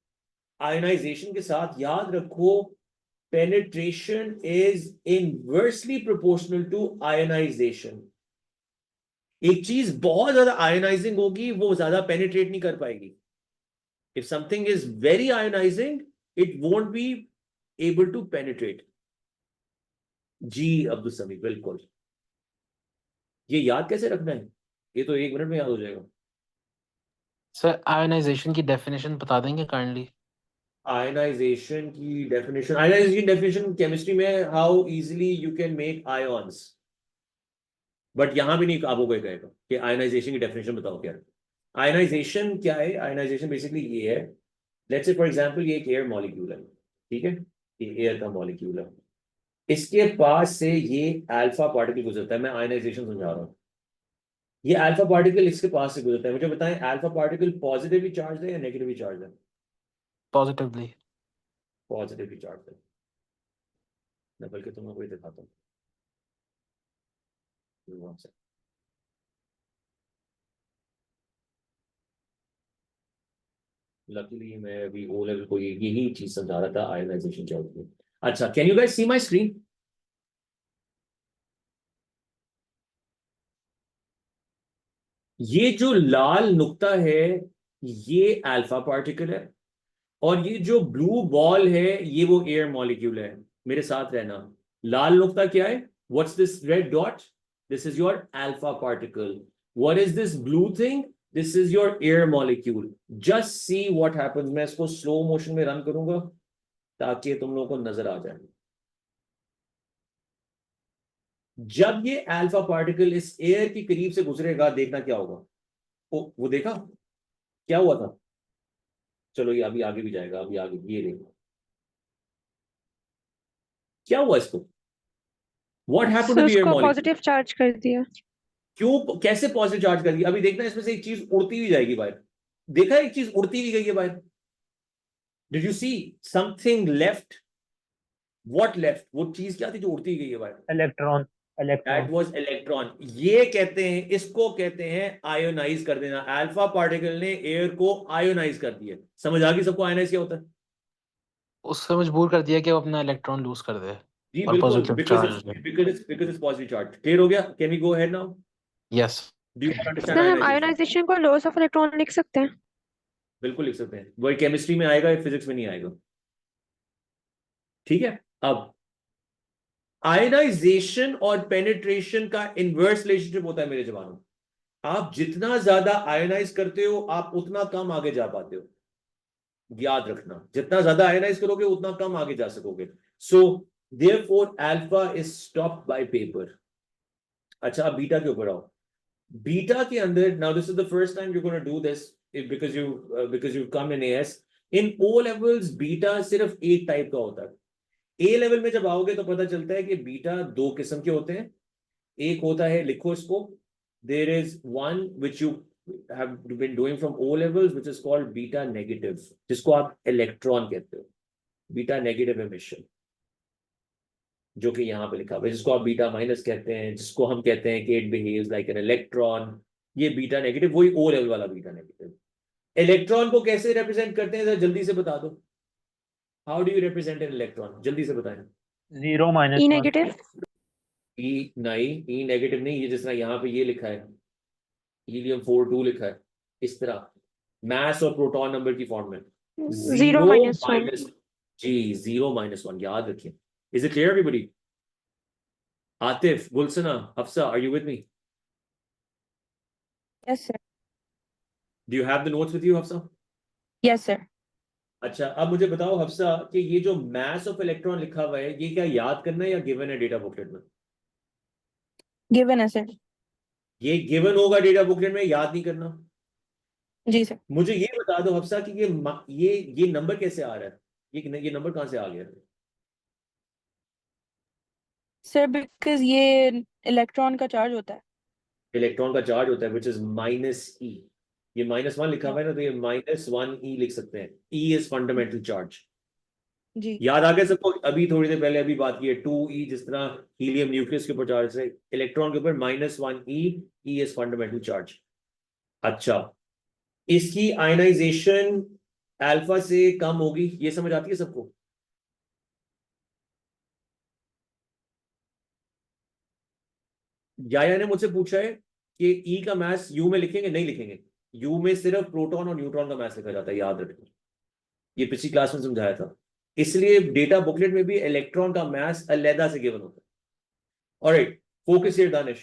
A: आयनाइजेशन के साथ। याद रखो, penetration is inversely proportional to ionisation. एक चीज बहुत ज्यादा आयनाइजिंग होगी, वो ज्यादा पेनिट्रेट नहीं कर पाएगी। If something is very ionising, it won't be able to penetrate. जी अब्दुल समी, बिल्कुल। ये याद कैसे रखना है? ये तो 1 मिनट में याद हो जाएगा।
C: सर आयोनाइजेशन की डेफिनेशन बता देंगे काइंडली?
A: आयनाइजेशन की डेफिनेशन केमिस्ट्री में, how easily you can make ions. But यहां भी नहीं आपको कोई कहेगा कि आयनाइजेशन की डेफिनेशन बताओ क्या है। आयनाइजेशन क्या है? आयनाइजेशन बेसिकली ये है, लेट्स से फॉर एग्जांपल ये एक एयर मॉलिक्यूल है, ठीक है, ये एयर का मॉलिक्यूल है, इसके पास से ये अल्फा पार्टिकल गुजरता है। मैं आयनाइजेशन समझा रहा हूँ। ये अल्फा पार्टिकल इसके पास से गुजरता है। मुझे बताएं, अल्फा पार्टिकल पॉजिटिवली चार्ज है या नेगेटिवली चार्ज है?
C: पॉजिटिवली।
A: पॉजिटिवली चार्ज है। मैं बल्कि तुम लोगों को दिखाता हूँ। लकीली मैं अभी ओ लेवल को यही चीज समझा रहा था, आयनाइजेशन क्या होती है। अच्छा, can you guys see my screen? ये जो लाल नुक्ता है, ये अल्फा पार्टिकल है, और ये जो ब्लू बॉल है, ये वो एयर मॉलिक्यूल है। मेरे साथ रहना, लाल नुक्ता क्या है? What's this red dot? This is your alpha particle. What is this blue thing? This is your air molecule. Just see what happens. मैं इसको स्लो मोशन में रन करूंगा ताकि तुम लोगों को नजर आ जाए। जब ये अल्फा पार्टिकल इस एयर के करीब से गुजरेगा, देखना क्या होगा। वो देखा क्या हुआ था? चलो ये अभी आगे भी जाएगा, अभी आगे ये देखो क्या हुआ इसको, what happened to
D: sir
A: the air
D: उसको
A: मॉलिक्यूल,
D: पॉजिटिव चार्ज कर दिया।
A: क्यों कैसे पॉजिटिव चार्ज कर दिया? अभी देखना इसमें से एक चीज उड़ती हुई जाएगी बाहर, देखा एक चीज उड़ती हुई गई है बाहर, did you see something left, what left, वो चीज क्या थी जो उड़ती गई है बाहर?
B: Electron,
A: that
B: electron.
A: Was electron. ये कहते हैं, इसको कहते हैं आयोनाइज कर देना। अल्फा पार्टिकल ने एयर को आयोनाइज कर दिया। समझ आ गई सबको आयोनाइज क्या होता है?
C: उससे मजबूर कर दिया कि वो अपना इलेक्ट्रॉन लूज कर दे
A: जी
C: और
A: बिल्कुल,
C: पॉजिटिव
A: बिकॉज
C: चार्ज
A: इट्स
C: ले।
A: Because it's positive charge. Clear हो गया? Can we go ahead now?
C: Yes.
A: Do you understand
D: sir हम
A: आयोनाइजेशन?
D: आयोनाइजेशन को लॉस ऑफ इलेक्ट्रॉन लिख सकते हैं।
A: बिल्कुल लिख सकते हैं, वही केमिस्ट्री में आएगा, फिजिक्स में नहीं आएगा। ठीक है, अब आयनाइजेशन और पेनिट्रेशन का इनवर्स रिलेशनशिप होता है मेरे जवानों। आप जितना ज्यादा आयनाइज करते हो आप उतना कम आगे जा पाते हो। याद रखना, जितना ज्यादा आयनाइज करोगे उतना कम आगे जा सकोगे। So therefore alpha is stopped by paper. अच्छा, अब बीटा के ऊपर आओ। बीटा के अंदर, now this is the first time you gonna do this because you come in AS। In O levels beta सिर्फ एक टाइप का होता है। ए लेवल में जब आओगे तो पता चलता है कि बीटा दो किस्म के होते हैं। एक होता है, लिखो इसको, there is one which you have been doing from O levels which is called beta negative, जिसको आप इलेक्ट्रॉन कहते हो, बीटा नेगेटिव एमिशन, जो कि यहाँ पे लिखा हुआ है, जिसको आप बीटा माइनस कहते हैं, जिसको हम कहते हैं कि it behaves like an electron. ये बीटा नेगेटिव, वही O लेवल वाला बीटा नेगेटिव। इलेक्ट्रॉन को कैसे रिप्रेजेंट करते हैं, जल्दी से बता दो। How do you represent an electron, जल्दी से बताएं।
B: 0
D: ई
B: -1।
D: नेगेटिव।
A: ई नहीं, ई नेगेटिव नहीं, ये जिस तरह यहाँ पे ये लिखा है, हीलियम 42 लिखा है, इस तरह मास और प्रोटॉन नंबर की फॉर्म में।
D: 0 -1।
A: माइनस, जी 0 - 1, याद रखिए। Is it clear everybody? Atif, Gulsana, Hafsa, are you with me?
E: Yes, sir.
A: Do you have the notes with you Hafsa?
E: Yes, sir.
A: अच्छा, अब मुझे बताओ हफ्सा कि ये जो मास ऑफ इलेक्ट्रॉन लिखा हुआ है, ये क्या याद करना है या गिवन है डेटा बुकलेट में?
E: Given है sir.
A: ये गिवन होगा डेटा बुकलेट में, याद नहीं करना।
E: जी sir.
A: मुझे ये बता दो हफ्सा कि ये नंबर कैसे आ रहा है, ये नंबर कहां से आ गया?
E: Sir, because ये इलेक्ट्रॉन का चार्ज होता है।
A: इलेक्ट्रॉन का चार्ज होता है विच इज -e। ये -1 लिखा हुआ है ना, तो ये -1e लिख सकते हैं। E is fundamental charge.
E: जी।
A: याद आ गया सबको? अभी थोड़ी देर पहले अभी बात की है, 2e जिस तरह हीलियम न्यूक्लियस के ऊपर चार्ज है, इलेक्ट्रॉन के ऊपर -1e, E is fundamental charge. अच्छा, इसकी आयनाइजेशन अल्फा से कम होगी, ये समझ आती है सबको? याया ने मुझसे पूछा है कि ई का मास यू में लिखेंगे, नहीं लिखेंगे। यू में सिर्फ प्रोटॉन और न्यूट्रॉन का मास लिखा जाता है, याद रखना। ये पिछली क्लास में समझाया था। इसलिए डेटा बुकलेट में भी इलेक्ट्रॉन का मास अलहदा से गिवन होता है। ऑलराइट, फोकस हियर दानिश,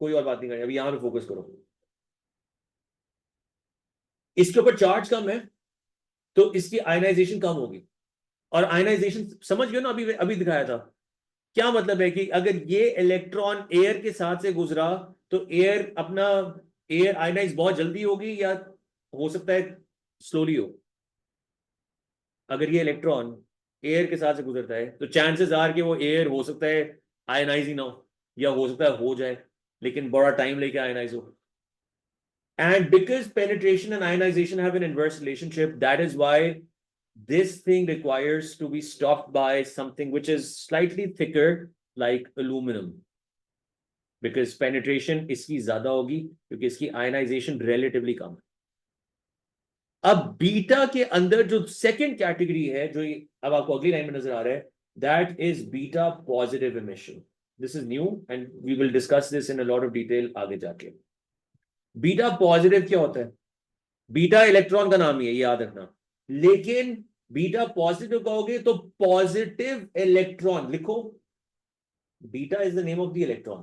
A: कोई और बात नहीं करनी, अभी यहां पे फोकस करो। इसके ऊपर चार्ज कम है तो इसकी आयनाइजेशन कम होगी। और आयनाइजेशन समझ गए ना, अभी अभी दिखाया था। क्या मतलब है कि अगर ये इलेक्ट्रॉन एयर के साथ से गुजरा तो एयर आयनाइज बहुत जल्दी होगी या हो सकता है स्लोली हो। अगर ये इलेक्ट्रॉन एयर के साथ से गुजरता है तो चांसेस आर कि वो एयर हो सकता है आयनाइज ही ना हो, या हो सकता है हो जाए लेकिन बड़ा टाइम लेके आयनाइज हो। And because penetration and ionization have an inverse relationship, that is why this thing requires to be stopped by something which is slightly thicker, like aluminum. Because penetration इसकी ज्यादा होगी क्योंकि इसकी ionization relatively कम है। अब beta के अंदर जो सेकंड कैटेगरी है, जो अब आपको अगली लाइन में नजर आ रहा है, that is beta positive emission. This is new and we will discuss this in a lot of detail आगे जाके। बीटा पॉजिटिव क्या होता है? बीटा इलेक्ट्रॉन का नाम ही है, याद रखना। लेकिन बीटा पॉजिटिव कहोगे तो पॉजिटिव इलेक्ट्रॉन लिखो, beta is the name of the electron.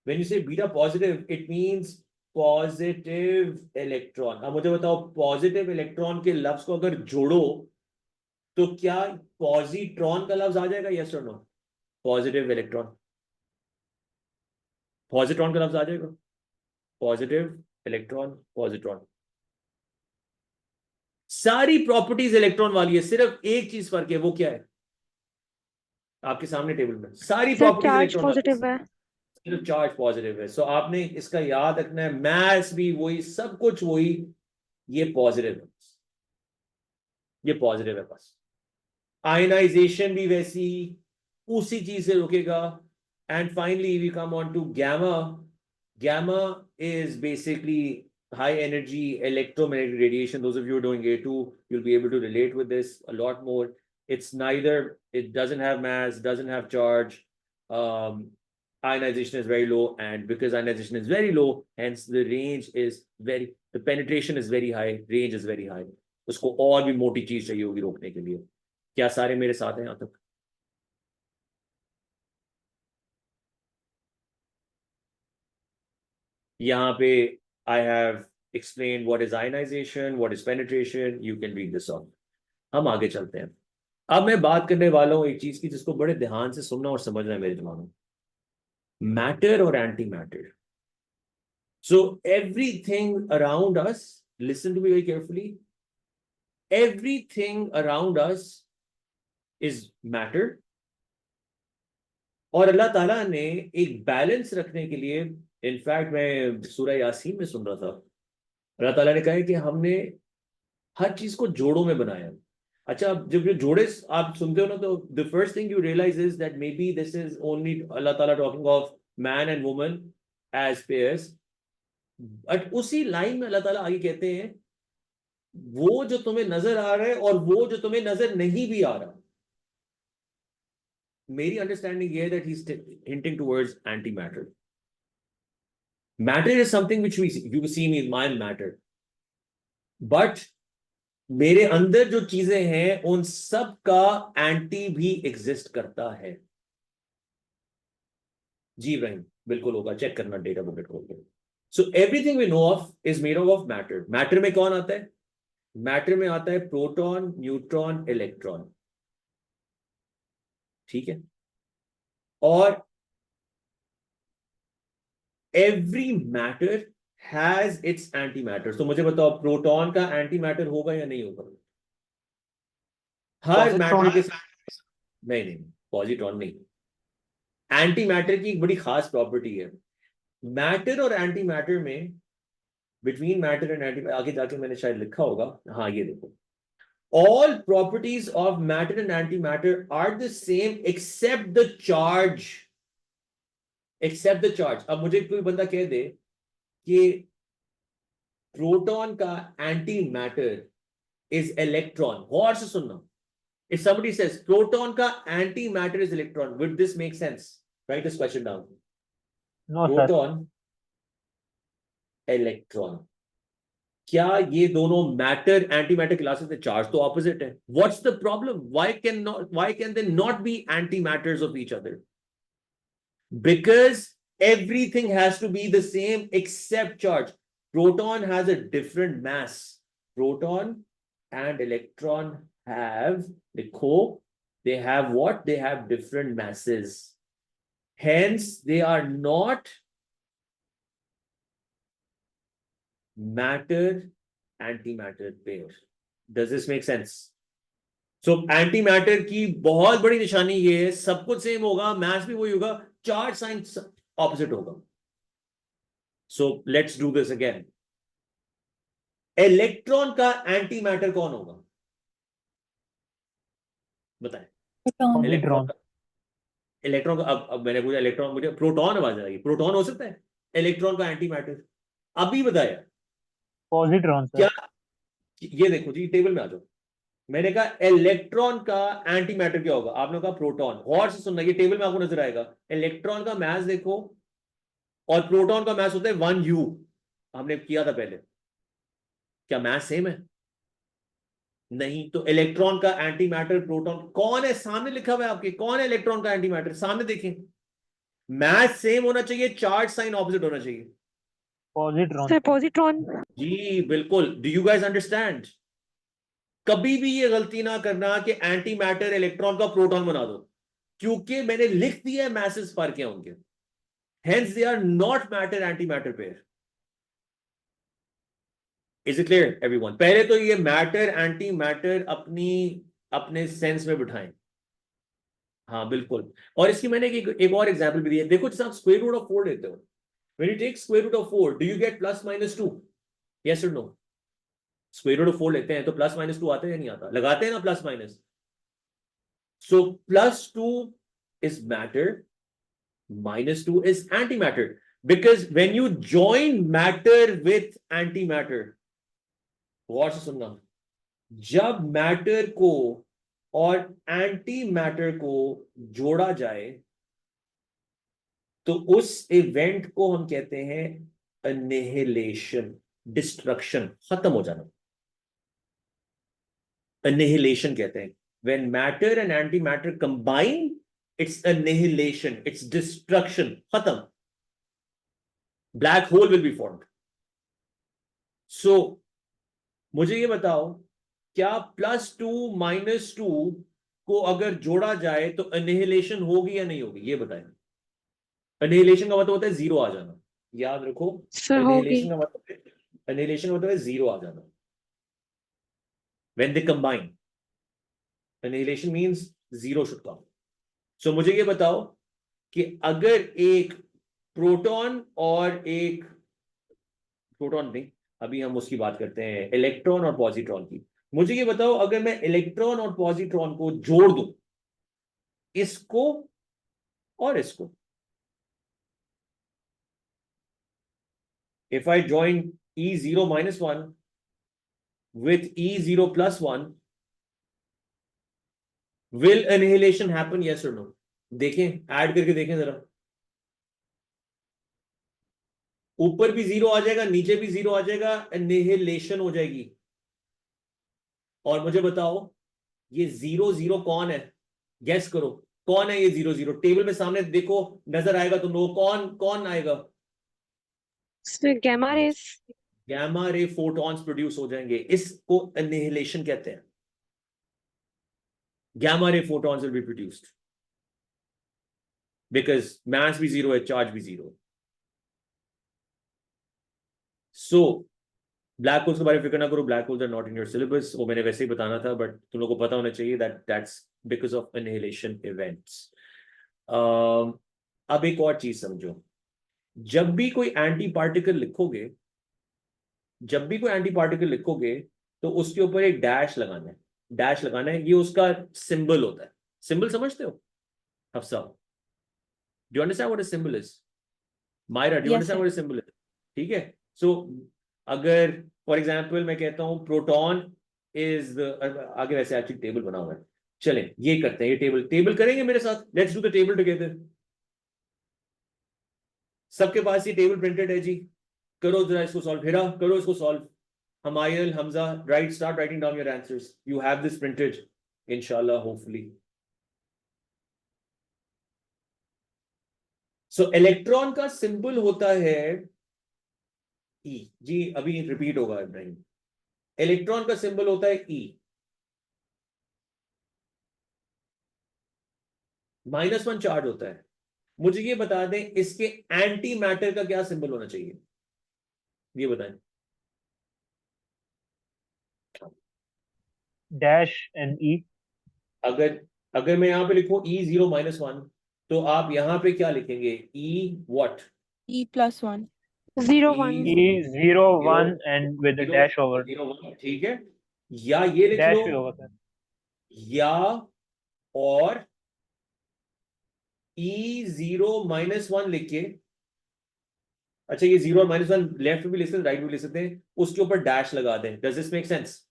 A: When you say beta positive it means positive electron. अब मुझे बताओ, पॉजिटिव इलेक्ट्रॉन के लफ्ज को अगर जोड़ो तो क्या पॉजिट्रॉन का लफ्ज आ जाएगा? यस और नो? पॉजिटिव इलेक्ट्रॉन, पॉजिट्रॉन का लफ्ज आ जाएगा? Positive electron, positron. सारी प्रॉपर्टीज इलेक्ट्रॉन वाली है, सिर्फ एक चीज फर्क है, वो क्या है? आपके सामने टेबल में सारी
D: सर
A: प्रॉपर्टीज
D: चार्ज
A: इलेक्ट्रॉन वाली
D: पॉजिटिव है।
A: सिर्फ चार्ज पॉजिटिव है। सो आपने इसका याद रखना है, मैथ्स भी वही, सब कुछ वही, ये पॉजिटिव है, ये पॉजिटिव है बस। आयनाइजेशन भी वैसी, उसी चीज से रुकेगा। And finally we come on to gamma. Gamma is basically high energy electromagnetic radiation. Those of you who are doing A2, you'll be able to relate with this a lot more. It's neither, it doesn't have mass, doesn't have charge. Ionization is very low, and because ionization is very low, hence the range is very, the penetration is very high, range is very high. उसको और भी मोटी चीज चाहिए होगी रोकने के लिए। क्या सारे मेरे साथ हैं यहाँ तक? यहाँ पे I have explained what is ionization, what is penetration. You can read this off. हम आगे चलते हैं। अब मैं बात करने वाला हूं एक चीज की जिसको बड़े ध्यान से सुनना और समझना है मेरे दिमाग में, मैटर और anti matter. So everything around us, listen to me very carefully, everything around us is matter. और अल्लाह ताला ने एक बैलेंस रखने के लिए, इनफैक्ट मैं सूरह यासीन में सुन रहा था, अल्लाह ताला ने कहा है कि हमने हर चीज को जोड़ों में बनाया। अच्छा, जब ये जोड़े आप सुनते हो ना, तो the first thing you realise is that may be this is only अल्लाह ताला talking of man and woman as pairs. But उसी लाइन में अल्लाह ताला आगे कहते हैं, वो जो तुम्हें नजर आ रहा है और वो जो तुम्हें नजर नहीं भी आ रहा। मेरी अंडरस्टैंडिंग ये है that he is hinting towards anti matter. Matter is something which you see me, my matter, but मेरे अंदर जो चीजें हैं उन सब का एंटी भी एग्जिस्ट करता है। जी इब्राहिम, बिल्कुल होगा, चेक करना डेटा बुक खोल के। So everything we know of is made of matter. Matter में कौन आता है? मैटर में आता है प्रोटॉन, न्यूट्रॉन, इलेक्ट्रॉन, ठीक है। और every matter has its anti matter. तो मुझे बताओ, प्रोटॉन का एंटी मैटर होगा या नहीं होगा? हर मैटर के साथ नहीं, पॉजिट्रॉन नहीं। एंटी मैटर की एक बड़ी खास प्रॉपर्टी है, मैटर और एंटी मैटर में, बिटवीन मैटर एंड एंटी, आगे जाके मैंने शायद लिखा होगा, हाँ ये देखो, all properties of matter and anti matter are the same except the charge, except the charge. अब मुझे कोई बंदा कह दे कि प्रोटॉन का एंटी मैटर इज इलेक्ट्रॉन, गौर से सुनना। If somebody says proton का antimatter is electron, would this make sense? Write this question down.
B: No, sir.
A: Proton, electron. क्या ये दोनों matter antimatter classes में charge तो opposite है? What's the problem? Why can they not be antimatters of each other? Because everything has to be the same except charge. Proton has a different mass. Proton and electron have, they have what? They have different masses. Hence, they are not matter-antimatter pair. Does this make sense? So, antimatter की बहुत बड़ी निशानी ये है, सब कुछ same होगा, mass भी वही होगा, charge sign opposite होगा. So, let's do this again. Electron का एंटीमैटर कौन होगा? बताएं।
E: Proton.
A: इलेक्ट्रॉन का, अब मैंने पूछा इलेक्ट्रॉन, मुझे प्रोटॉन आवाज आएगी, प्रोटॉन हो सकता है इलेक्ट्रॉन का एंटीमैटर? अभी बताया
B: पॉजिट्रॉन सर।
A: क्या? ये देखो जी, टेबल में आ जाओ। मैंने कहा इलेक्ट्रॉन का एंटीमैटर क्या होगा, आपने कहा प्रोटॉन। और से सुनना, ये टेबल में आपको नजर आएगा। इलेक्ट्रॉन का मास देखो और प्रोटॉन का मास होता है 1u, हमने किया था पहले। क्या मास सेम है? नहीं। तो इलेक्ट्रॉन का एंटी मैटर प्रोटॉन कौन है? सामने लिखा हुआ है आपके, कौन है इलेक्ट्रॉन का एंटी मैटर? सामने देखें। मैच सेम होना चाहिए, चार्ज साइन ऑपोजिट होना चाहिए।
B: पॉजिट्रॉन।
D: Sir positron.
A: जी बिल्कुल। Do you guys understand? कभी भी ये गलती ना करना कि एंटी मैटर इलेक्ट्रॉन का प्रोटॉन बना दो, क्योंकि मैंने लिख दिया है मैसेज फर्क है उनके। Hence they are not matter anti matter pair. Is it clear everyone? पहले तो ये मैटर एंटी मैटर अपने सेंस में बिठाएं। हाँ बिल्कुल। और इसकी मैंने एक और एग्जांपल भी दी है। देखो जैसे आप स्क्वायर रूट ऑफ 4 लेते हो, when you take square root of 4 do you get plus minus 2? Yes और नो? स्क्वायर रूट ऑफ 4 लेते हैं तो प्लस माइनस 2 आता है या नहीं आता? लगाते हैं ना plus minus. So plus 2 is matter, minus 2 is antimatter, because when you join matter with antimatter, गौर से सुनना, जब मैटर को और एंटी मैटर को जोड़ा जाए तो उस इवेंट को हम कहते हैं अन्निहिलेशन, डिस्ट्रक्शन, खत्म हो जाना, अन्निहिलेशन कहते हैं। When matter and antimatter combine, it's annihilation, it's destruction, खत्म। Black hole will be formed. So, मुझे ये बताओ, क्या +2 -2 को अगर जोड़ा जाए तो annihilation होगी या नहीं होगी? ये बताएं। annihilation का मतलब होता है जीरो आ जाना, याद रखो।
D: सर होगी।
A: annihilation का मतलब है जीरो आ जाना। When they combine, annihilation means zero should come. So मुझे ये बताओ कि अगर एक प्रोटॉन और एक प्रोटॉन नहीं, अभी हम उसकी बात करते हैं इलेक्ट्रॉन और पॉजिट्रॉन की। मुझे ये बताओ अगर मैं इलेक्ट्रॉन और पॉजिट्रॉन को जोड़ दूं, इसको और इसको, if I join E0 - 1 with E0 + 1, will annihilation happen, yes or no? देखें, ऐड करके देखें जरा। ऊपर भी जीरो आ जाएगा, नीचे भी जीरो आ जाएगा, annihilation हो जाएगी। और मुझे बताओ ये 0 0 कौन है? गैस करो कौन है ये 0 0? टेबल में सामने देखो, नजर आएगा तुम लोग, कौन आएगा?
D: Sir gamma rays.
A: Gamma ray photons produce हो जाएंगे, इसको annihilation कहते हैं। Gamma ray photons will be produced because mass भी zero है, charge भी zero। So black holes के बारे में फिक्र ना करो, black holes are not in your syllabus, वो मैंने वैसे ही बताना था, but तुम लोगों को पता होना चाहिए that that's because of annihilation events। अब एक और चीज समझो, जब भी कोई एंटी पार्टिकल लिखोगे तो उसके ऊपर एक डैश लगाना है। डैश लगाना है, ये उसका सिंबल होता है। सिंबल समझते हो Hafsa? Do you understand what a symbol is? Myra, do you
E: Yes,
A: understand
E: sir.
A: what a symbol is? ठीक है। So अगर फॉर एग्जाम्पल मैं कहता हूं प्रोटॉन इज आगे वैसे एक्चुअली टेबल बना हुआ है, चलें ये करते हैं, ये टेबल करेंगे मेरे साथ। Let's do the table together. सबके पास ये टेबल प्रिंटेड है जी, करो जरा इसको सॉल्व। हिरा करो इसको solve. Humayal, Hamza, right, start writing down your answers. You have this printed इंशाल्लाह, होपफुली। सो इलेक्ट्रॉन का सिंबल होता है ई जी, अभी रिपीट होगा इब्राहिम। इलेक्ट्रॉन का सिंबल होता है ई। -1 चार्ज होता है। मुझे ये बता दें इसके एंटी मैटर का क्या सिंबल होना चाहिए, ये बताएं।
B: डैश एंड ई।
A: अगर मैं यहां पे लिखूं E0 - 1 तो आप यहां पे क्या लिखेंगे? E what?
E: E+1।
D: 0 1।
B: E0 1 and with dash over.
A: 0 1, ठीक है। या ये लिख
B: डैश
A: लो,
B: भी होगा सर।
A: या और E0 - 1 लिख के, अच्छा ये 0 और -1 लेफ्ट भी लिख सकते हैं, राइट भी लिख सकते हैं, उसके ऊपर डैश लगा दें। Does this make sense?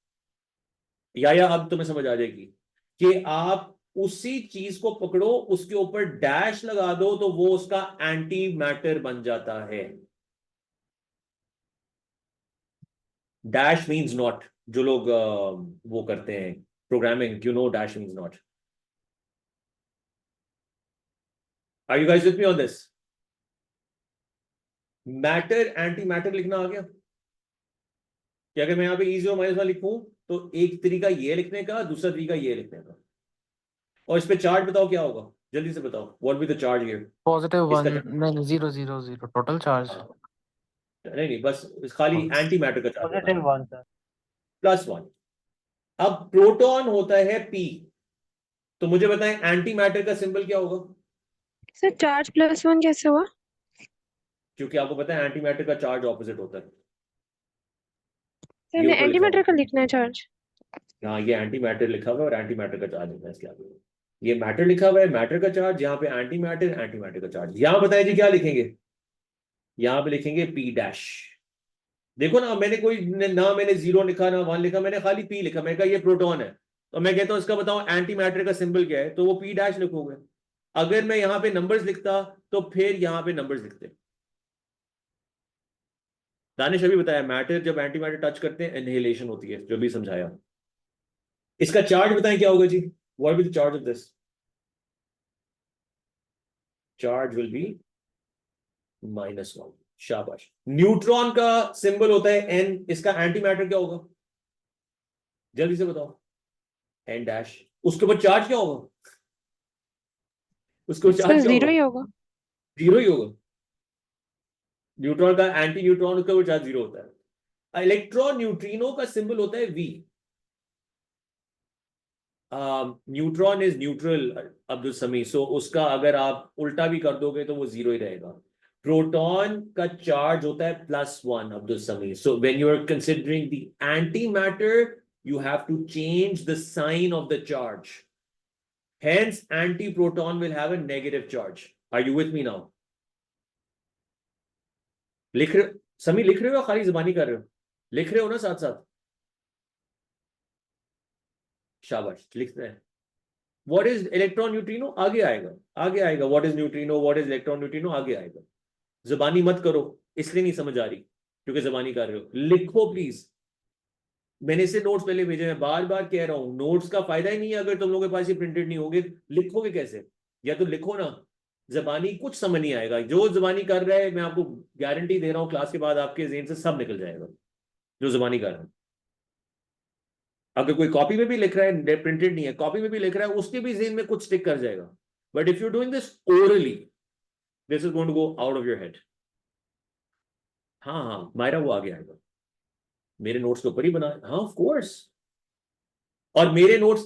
A: या अब तुम्हें समझ आ जाएगी कि आप उसी चीज को पकड़ो, उसके ऊपर डैश लगा दो तो वो उसका एंटी मैटर बन जाता है। Dash means not. जो लोग वो करते हैं programming, you know dash means not. Are you guys with me on this? Matter anti matter लिखना आ गया कि अगर मैं यहां पे E0 - 1 लिखूं तो एक तरीका ये लिखने का, दूसरा तरीका ये लिखने का। और इस पे चार्ज बताओ क्या होगा, जल्दी से बताओ। What be the charge here?
C: +1
A: इसका
C: नहीं 0 0 0 टोटल चार्ज।
A: नहीं बस खाली एंटी मैटर का चार्ज
B: पॉजिटिव 1 सर।
A: +1। अब प्रोटॉन होता है P, तो मुझे बताएं एंटी मैटर का सिंबल क्या होगा?
D: सर चार्ज +1 कैसे हुआ?
A: क्योंकि आपको पता है एंटी मैटर का चार्ज ऑपोजिट होता है।
D: सर
A: ये
D: ने
A: ऊपर
D: एंटी
A: लिखा
D: मैटर
A: हुआ
D: का लिखना है चार्ज?
A: हाँ, ये एंटी मैटर लिखा हुआ है और एंटी मैटर का चार्ज लिखा है इसके आगे। ये मैटर लिखा हुआ है, मैटर का चार्ज, यहाँ पे एंटी मैटर का चार्ज। यहाँ बताइए जी क्या लिखेंगे? यहाँ पे लिखेंगे P'। देखो ना, मैंने कोई ना मैंने 0 लिखा ना 1 लिखा, मैंने खाली P लिखा। मैंने कहा ये प्रोटॉन है, तो मैं कहता हूँ इसका बताओ एंटी मैटर का सिंबल क्या है, तो वो P' लिखोगे। अगर मैं यहाँ पे नंबर्स लिखता तो फिर यहाँ पे नंबर्स लिखते। दानिश अभी बताया, मैटर जब एंटी मैटर टच करते हैं एनहिलेशन होती है, जो भी समझाया। इसका चार्ज बताएं क्या होगा जी? What will the charge of this? Charge will be -1। शाबाश। न्यूट्रॉन का सिंबल होता है N, इसका एंटी मैटर क्या होगा? जल्दी से बताओ। N'। उसके ऊपर चार्ज क्या होगा? उसके ऊपर
D: सर
A: चार्ज क्या
D: 0
A: होगा?
D: ही होगा।
A: 0 ही होगा। न्यूट्रॉन का एंटी न्यूट्रॉन, उसका ऊपर चार्ज 0 होता है। इलेक्ट्रॉन न्यूट्रिनो का सिंबल होता है V। Neutron is neutral Abdul Sami, सो उसका अगर आप उल्टा भी कर दोगे तो वो 0 ही रहेगा। प्रोटॉन का चार्ज होता है +1 Abdul Sami, so when you are considering the anti matter you have to change the sign of the charge. Hence, antiproton will have a negative charge. Are you with me now? लिख रहे समी, लिख रहे हो या खाली ज़बानी कर रहे हो? लिख रहे हो ना साथ साथ? शाबाश, लिखते हैं। What is electron neutrino? आगे आएगा, आगे आएगा। What is neutrino? What is electron neutrino? आगे आएगा। ज़बानी मत करो, इसलिए नहीं समझ आ रही क्योंकि ज़बानी कर रहे हो। लिखो प्लीज। मैंने इसे नोट्स पहले भेजे, मैं बार बार कह रहा हूं, नोट्स का फायदा ही नहीं है अगर तुम लोगों के पास ये प्रिंटेड नहीं होंगे। लिखोगे कैसे? या तो लिखो ना, जबानी कुछ समझ नहीं आएगा। जो जबानी कर रहा है, मैं आपको गारंटी दे रहा हूं, क्लास के बाद आपके जेहन से सब निकल जाएगा जो जबानी कर रहा है। अगर कोई कॉपी में भी लिख रहा है, प्रिंटेड नहीं है, कॉपी में भी लिख रहा है, उसके भी जेहन में कुछ स्टिक कर जाएगा। But if you doing this orally, this is going to go out of your head. हाँ हाँ मायरा, वो आगे आएगा। मेरे नोट्स के ऊपर ही बना, हाँ ऑफ कोर्स। और मेरे नोट्स,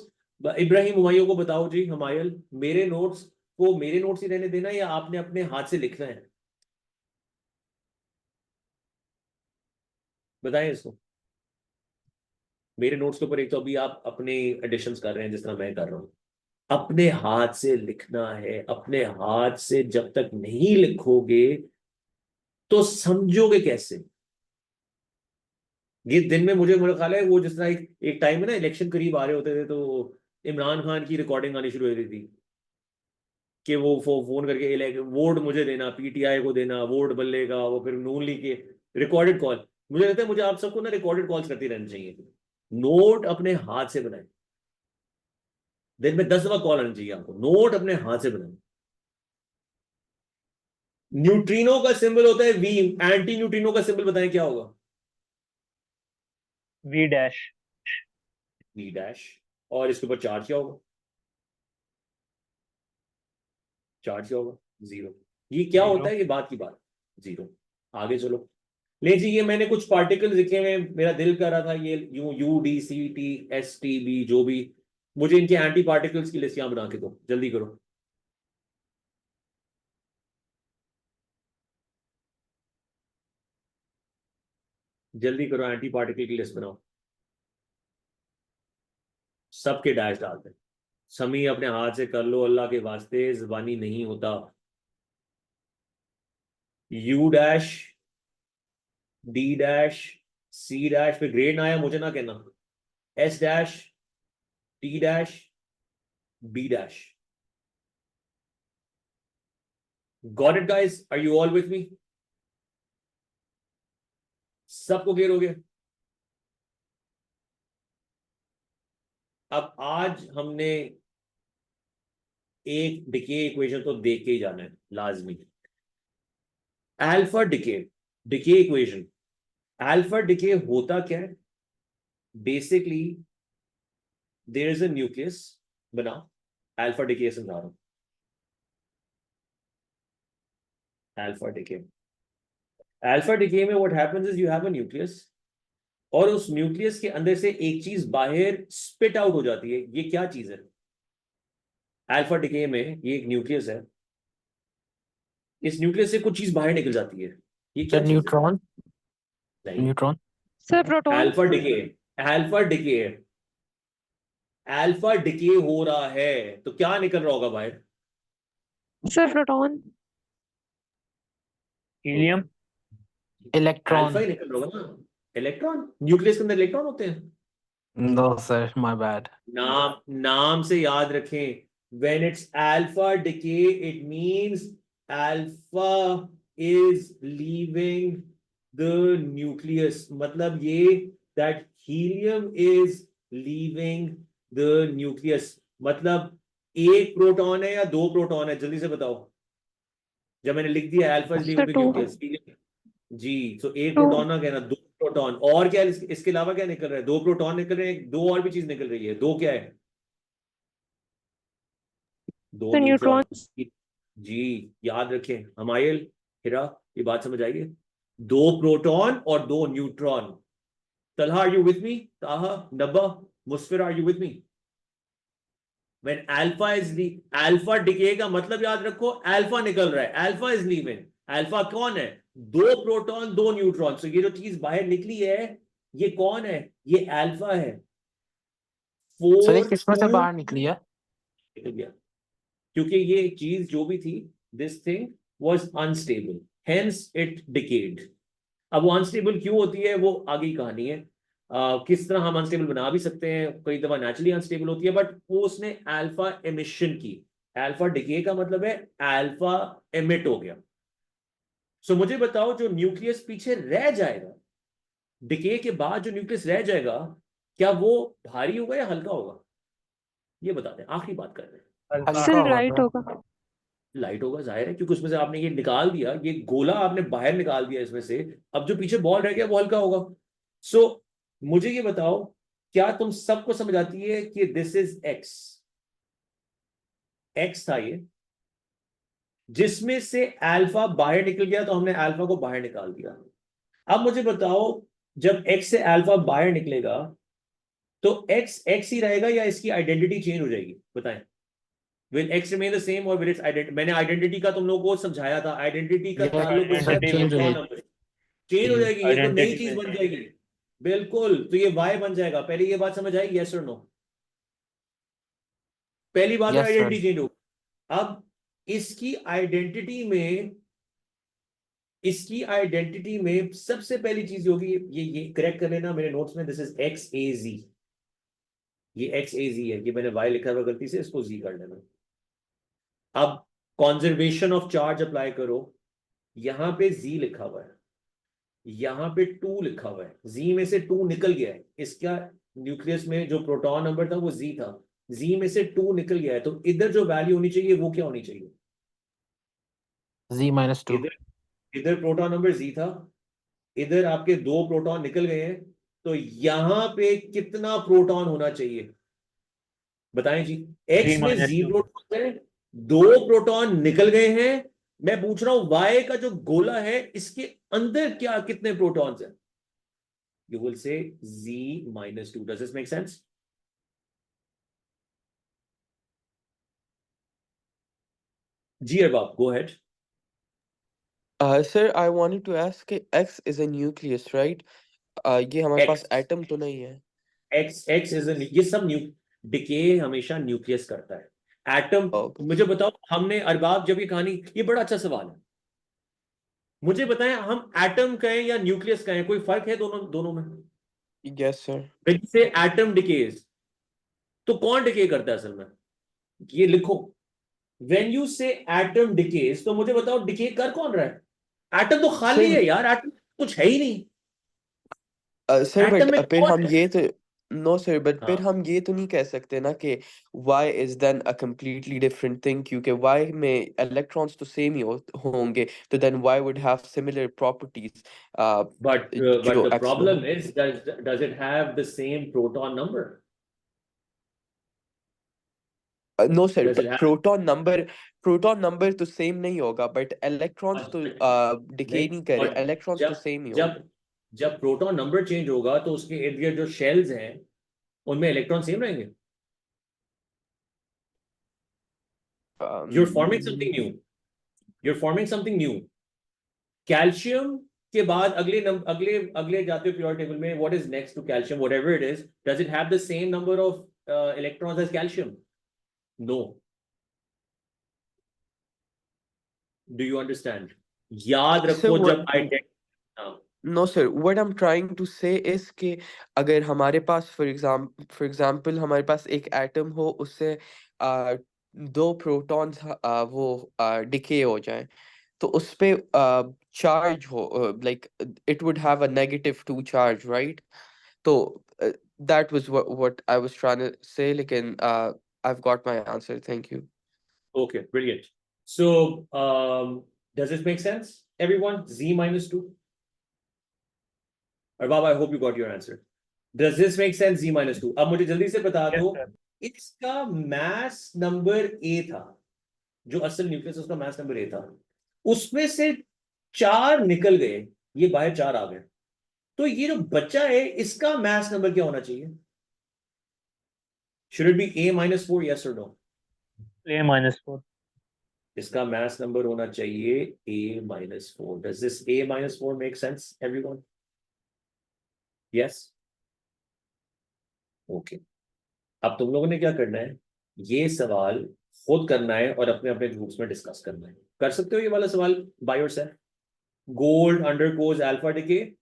A: इब्राहिम हुमायूं को बताओ जी, हमायल, मेरे नोट्स को मेरे नोट्स ही रहने देना या आपने अपने हाथ से लिखना है? बताएं इसको। मेरे नोट्स के ऊपर एक तो अभी आप अपने एडिशंस कर रहे हैं जिस तरह मैं कर रहा हूं, अपने हाथ से लिखना है। अपने हाथ से जब तक नहीं लिखोगे तो समझोगे कैसे? ये दिन में मुझे मेरा ख्याल है वो जिस तरह एक टाइम में ना इलेक्शन करीब आ रहे होते थे, तो इमरान खान की रिकॉर्डिंग आनी शुरू हो रही थी कि वो फोन करके वोट मुझे देना, पीटीआई को देना, वोट बल्ले का, वो फिर नून लीग के रिकॉर्डेड कॉल। मुझे लगता है मुझे आप सबको ना रिकॉर्डेड कॉल्स करती रहनी चाहिए। नोट अपने हाथ से बनाए, दिन में 10 दफा कॉल आनी चाहिए आपको। नोट अपने हाथ से बनाए। न्यूट्रिनो का सिंबल होता है वी। एंटी न्यूट्रिनो का सिंबल बताएं क्या होगा?
B: V'।
A: V'। और इसके ऊपर चार्ज क्या होगा? चार्ज क्या होगा? 0। ये क्या होता
B: 0।
A: है? ये बात की बात 0। आगे चलो। ले जी, ये मैंने कुछ पार्टिकल लिखे हुए, मेरा दिल कर रहा था ये UDCTSTB जो भी, मुझे इनके एंटी पार्टिकल्स की लिस्ट यहाँ बना के दो, जल्दी करो। जल्दी करो, एंटी पार्टिकल की लिस्ट बनाओ। सबके डैश डालते हैं। समी अपने हाथ से कर लो, अल्लाह के वास्ते, जुबानी नहीं होता। U', D', C', पे ग्रेड ना आया मुझे ना कहना। S', T', B'। Got it guys? Are you all with me? सबको क्लियर हो गया? अब आज हमने एक डिके इक्वेशन तो देख के ही जाना है लाजमी। Alpha decay, decay equation. Alpha decay होता क्या है? Basically there is a nucleus बना, अल्फा डिके समझा रहा हूं। अल्फा डिके, अल्फा डिके में what happens is you have a nucleus, और उस न्यूक्लियस के अंदर से एक चीज बाहर स्पिट आउट हो जाती है। ये क्या चीज है? अल्फा डिके में ये एक न्यूक्लियस है, इस न्यूक्लियस से कुछ चीज बाहर निकल जाती है। ये क्या चीज है?
C: न्यूट्रॉन।
A: नहीं,
C: neutron.
D: Sir proton.
A: Alpha decay, alpha decay, alpha decay हो रहा है तो क्या निकल रहा होगा बाहर?
D: Sir proton.
B: Helium.
C: Electron.
A: Alpha ही निकल रहा होगा ना। इलेक्ट्रॉन, न्यूक्लियस के अंदर इलेक्ट्रॉन होते हैं।
C: No sir, my bad.
A: नाम से याद रखें, when it's alpha decay it means alpha is leaving the nucleus, मतलब ये that helium is leaving the nucleus, मतलब एक प्रोटॉन है या दो प्रोटॉन है? जल्दी से बताओ। जब मैंने लिख दिया alpha is leaving the
D: two.
A: Nucleus, जी, तो एक
D: टू।
A: प्रोटॉन ना कहना, दो प्रोटॉन। और क्या इसके अलावा क्या निकल रहा है? दो प्रोटॉन निकल रहे हैं, दो और भी चीज निकल रही है। दो क्या है? दो
D: सर
A: न्यूट्रॉन।
D: न्यूट्रॉन।
A: जी, याद रखें हमायल, हिरा, ये बात समझ आएगी। दो प्रोटॉन और दो neutron. Talha, are you with me? Taha, Nabba, Musfir, are you with me? When alpha is alpha decay का मतलब याद रखो, अल्फा निकल रहा है, अल्फा इज लीविंग। अल्फा कौन है? दो प्रोटॉन दो न्यूट्रॉन। तो ये जो चीज बाहर निकली है, ये कौन है? ये अल्फा है।
C: सर ये
A: 4
C: किसमें से
A: 2
C: बाहर निकली है?
A: निकल गया, क्योंकि ये चीज जो भी थी, this thing was unstable, hence it decade. अब वो अनस्टेबल क्यों होती है वो आगे की कहानी है। किस तरह हम अनस्टेबल बना भी सकते हैं, कई दफा नेचुरली अनस्टेबल होती है, बट वो उसने अल्फा एमिशन की। अल्फा डिके का मतलब है अल्फा एमिट हो गया। सो मुझे बताओ, जो न्यूक्लियस पीछे रह जाएगा, डिके के बाद जो न्यूक्लियस रह जाएगा, क्या वो भारी होगा या हल्का होगा? ये बताते हैं, आखिरी बात कर रहे हैं।
C: हल्का
D: सर
C: होगा
D: लाइट
C: सर।
D: होगा।
A: लाइट होगा, जाहिर है, क्योंकि उसमें से आपने ये निकाल दिया, ये गोला आपने बाहर निकाल दिया इसमें से। अब जो पीछे बॉल रह गया वो हल्का होगा। सो मुझे ये बताओ, क्या तुम सबको समझ आती है कि दिस इज एक्स? एक्स था ये, जिसमें से अल्फा बाहर निकल गया, तो हमने अल्फा को बाहर निकाल दिया। अब मुझे बताओ, जब एक्स से अल्फा बाहर निकलेगा तो एक्स एक्स ही रहेगा या इसकी आइडेंटिटी चेंज हो जाएगी? बताएं। Will X remain the same or will its identity? मैंने आइडेंटिटी का तुम लोगों को समझाया था, आइडेंटिटी का
C: Yes,
A: ताल्लुक
C: sir, change हो जाएगी।
A: चेंज हो जाएगी, ये तो नई
B: Identity
A: चीज
B: में
A: बन
B: change।
A: जाएगी। बिल्कुल, तो ये Y बन जाएगा। पहले ये बात समझ आई, यस और नो? पहली बात
C: Yes, sir.
A: आइडेंटिटी चेंज हो। अब इसकी आइडेंटिटी में सबसे पहली चीज होगी, ये करेक्ट कर लेना मेरे नोट्स में, दिस इज एक्स ए जी। ये एक्स ए जी है, ये मैंने Y लिखा हुआ गलती से, इसको Z कर लेना। अब कॉन्जर्वेशन ऑफ चार्ज अप्लाई करो, यहां पे Z लिखा हुआ है, यहां पे 2 लिखा हुआ है, Z में से 2 निकल गया है। इसका न्यूक्लियस में जो प्रोटॉन नंबर था वो Z था, Z में से 2 निकल गया है, तो इधर जो वैल्यू होनी चाहिए वो क्या होनी चाहिए?
C: Z-2।
A: इधर प्रोटॉन नंबर Z था, इधर आपके 2 प्रोटॉन निकल गए हैं, तो यहां पे कितना प्रोटॉन होना चाहिए? बताएं जी। X में Z
B: Z-2।
A: प्रोटॉन है, 2 प्रोटॉन निकल गए हैं। मैं पूछ रहा हूं Y का जो गोला है, इसके अंदर क्या कितने प्रोटॉन्स हैं? You will say Z-2. Does this make sense? Ji Arbab, go ahead.
G: Sir, I wanted to ask कि X is a nucleus, right? ये हमारे पास
A: X
G: एटम तो नहीं है।
A: X is a, ये सब डिके हमेशा न्यूक्लियस करता है। Atom,
G: Okay.
A: मुझे बताओ, हमने अरबाब जब ये कहानी, ये बड़ा अच्छा सवाल है, मुझे बताएं, हम एटम कहें या न्यूक्लियस कहें, कोई फर्क है दोनों में?
G: Yes, sir.
A: When you say atom decays, तो कौन डिके करता है असल में? ये लिखो, when you say atom decays, तो मुझे बताओ डिके कर कौन रहा है? एटम तो खाली
G: Sir,
A: है यार, एटम कुछ है ही नहीं।
G: sir,
A: एटम
G: but
A: में
G: फिर
A: कौन
G: हम
A: है?
G: ये तो no sir, but फिर
A: हाँ,
G: हम ये तो नहीं कह सकते ना कि Y is then a completely different thing क्योंकि Y में electrons तो same ही होंगे, तो then Y would have similar properties
A: but
G: जो
A: the
G: X में
A: problem
G: है।
A: is, does it have the same proton number?
G: No sir,
A: Does it have?
G: proton number तो same नहीं होगा, but electrons तो decay नहीं करे,
A: और
G: electrons तो
A: जब
G: same ही
A: जब
G: होंगे.
A: जब प्रोटॉन नंबर चेंज होगा तो उसके इर्द गिर्द जो शेल्स हैं उनमें इलेक्ट्रॉन सेम रहेंगे. You're forming something new. You're forming something new. Calcium के बाद अगले जाते हो प्योर टेबल में. What is next to calcium? Whatever it is, does it have the same number of electrons as calcium? No. Do you understand? याद
G: So
A: रखो
G: what-
A: जब I take.
G: No sir, what I'm trying to say is कि अगर हमारे पास for example हमारे पास एक atom हो, उससे दो protons वो decay हो जाए, तो उस पे charge हो, like it would have a -2 charge, right? So that was what I was trying to say. लेकिन I've got my answer. Thank you.
A: Okay, brilliant. So does this make sense, everyone? Z minus 2. Arbab, I hope you got your answer. Does this make sense? Z minus 2. अब मुझे जल्दी से बता
B: Yes,
A: दो.
B: sir.
A: इसका mass number A था, जो असल न्यूक्लियस उसका mass number A था, उसमें से 4 निकल गए, ये बाहर 4 आ गए. तो ये जो बच्चा है इसका mass number क्या होना चाहिए? Should it be A minus 4? Yes or no?
B: A minus 4.
A: इसका mass number होना चाहिए A minus 4. Does this A minus 4 make sense, everyone? Yes? Okay. अब तुम लोगों ने क्या करना है, ये सवाल खुद करना है और अपने अपने ग्रुप्स में डिस्कस करना है. कर सकते हो ये वाला सवाल by yourself. Gold undergoes alpha decay.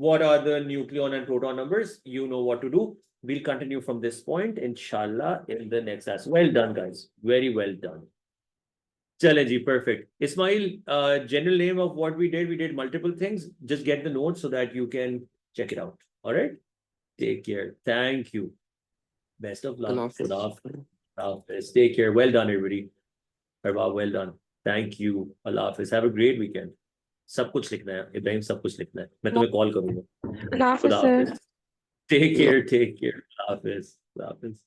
A: What are the nucleon and proton numbers? You know what to do. We'll continue from this point, inshallah, in the next class. Well done, guys. Very well done. Chale ji, perfect. Ismail, general name of what we did multiple things. Just get the notes so that you can check it out. All right? Take care. Thank you. Best of luck.
G: Allah Hafiz.
A: Allah Hafiz. Take care. Well done, everybody. Arbab, well done. Thank you. Allah Hafiz. Have a great weekend. सब कुछ लिखना है इब्राहिम, सब कुछ लिखना है. मैं तुम्हें कॉल करूंगा.
D: अल्लाह हाफिज
A: खुदा
D: सर.
A: हाफिज. Take care. Allah Hafiz. Allah Hafiz.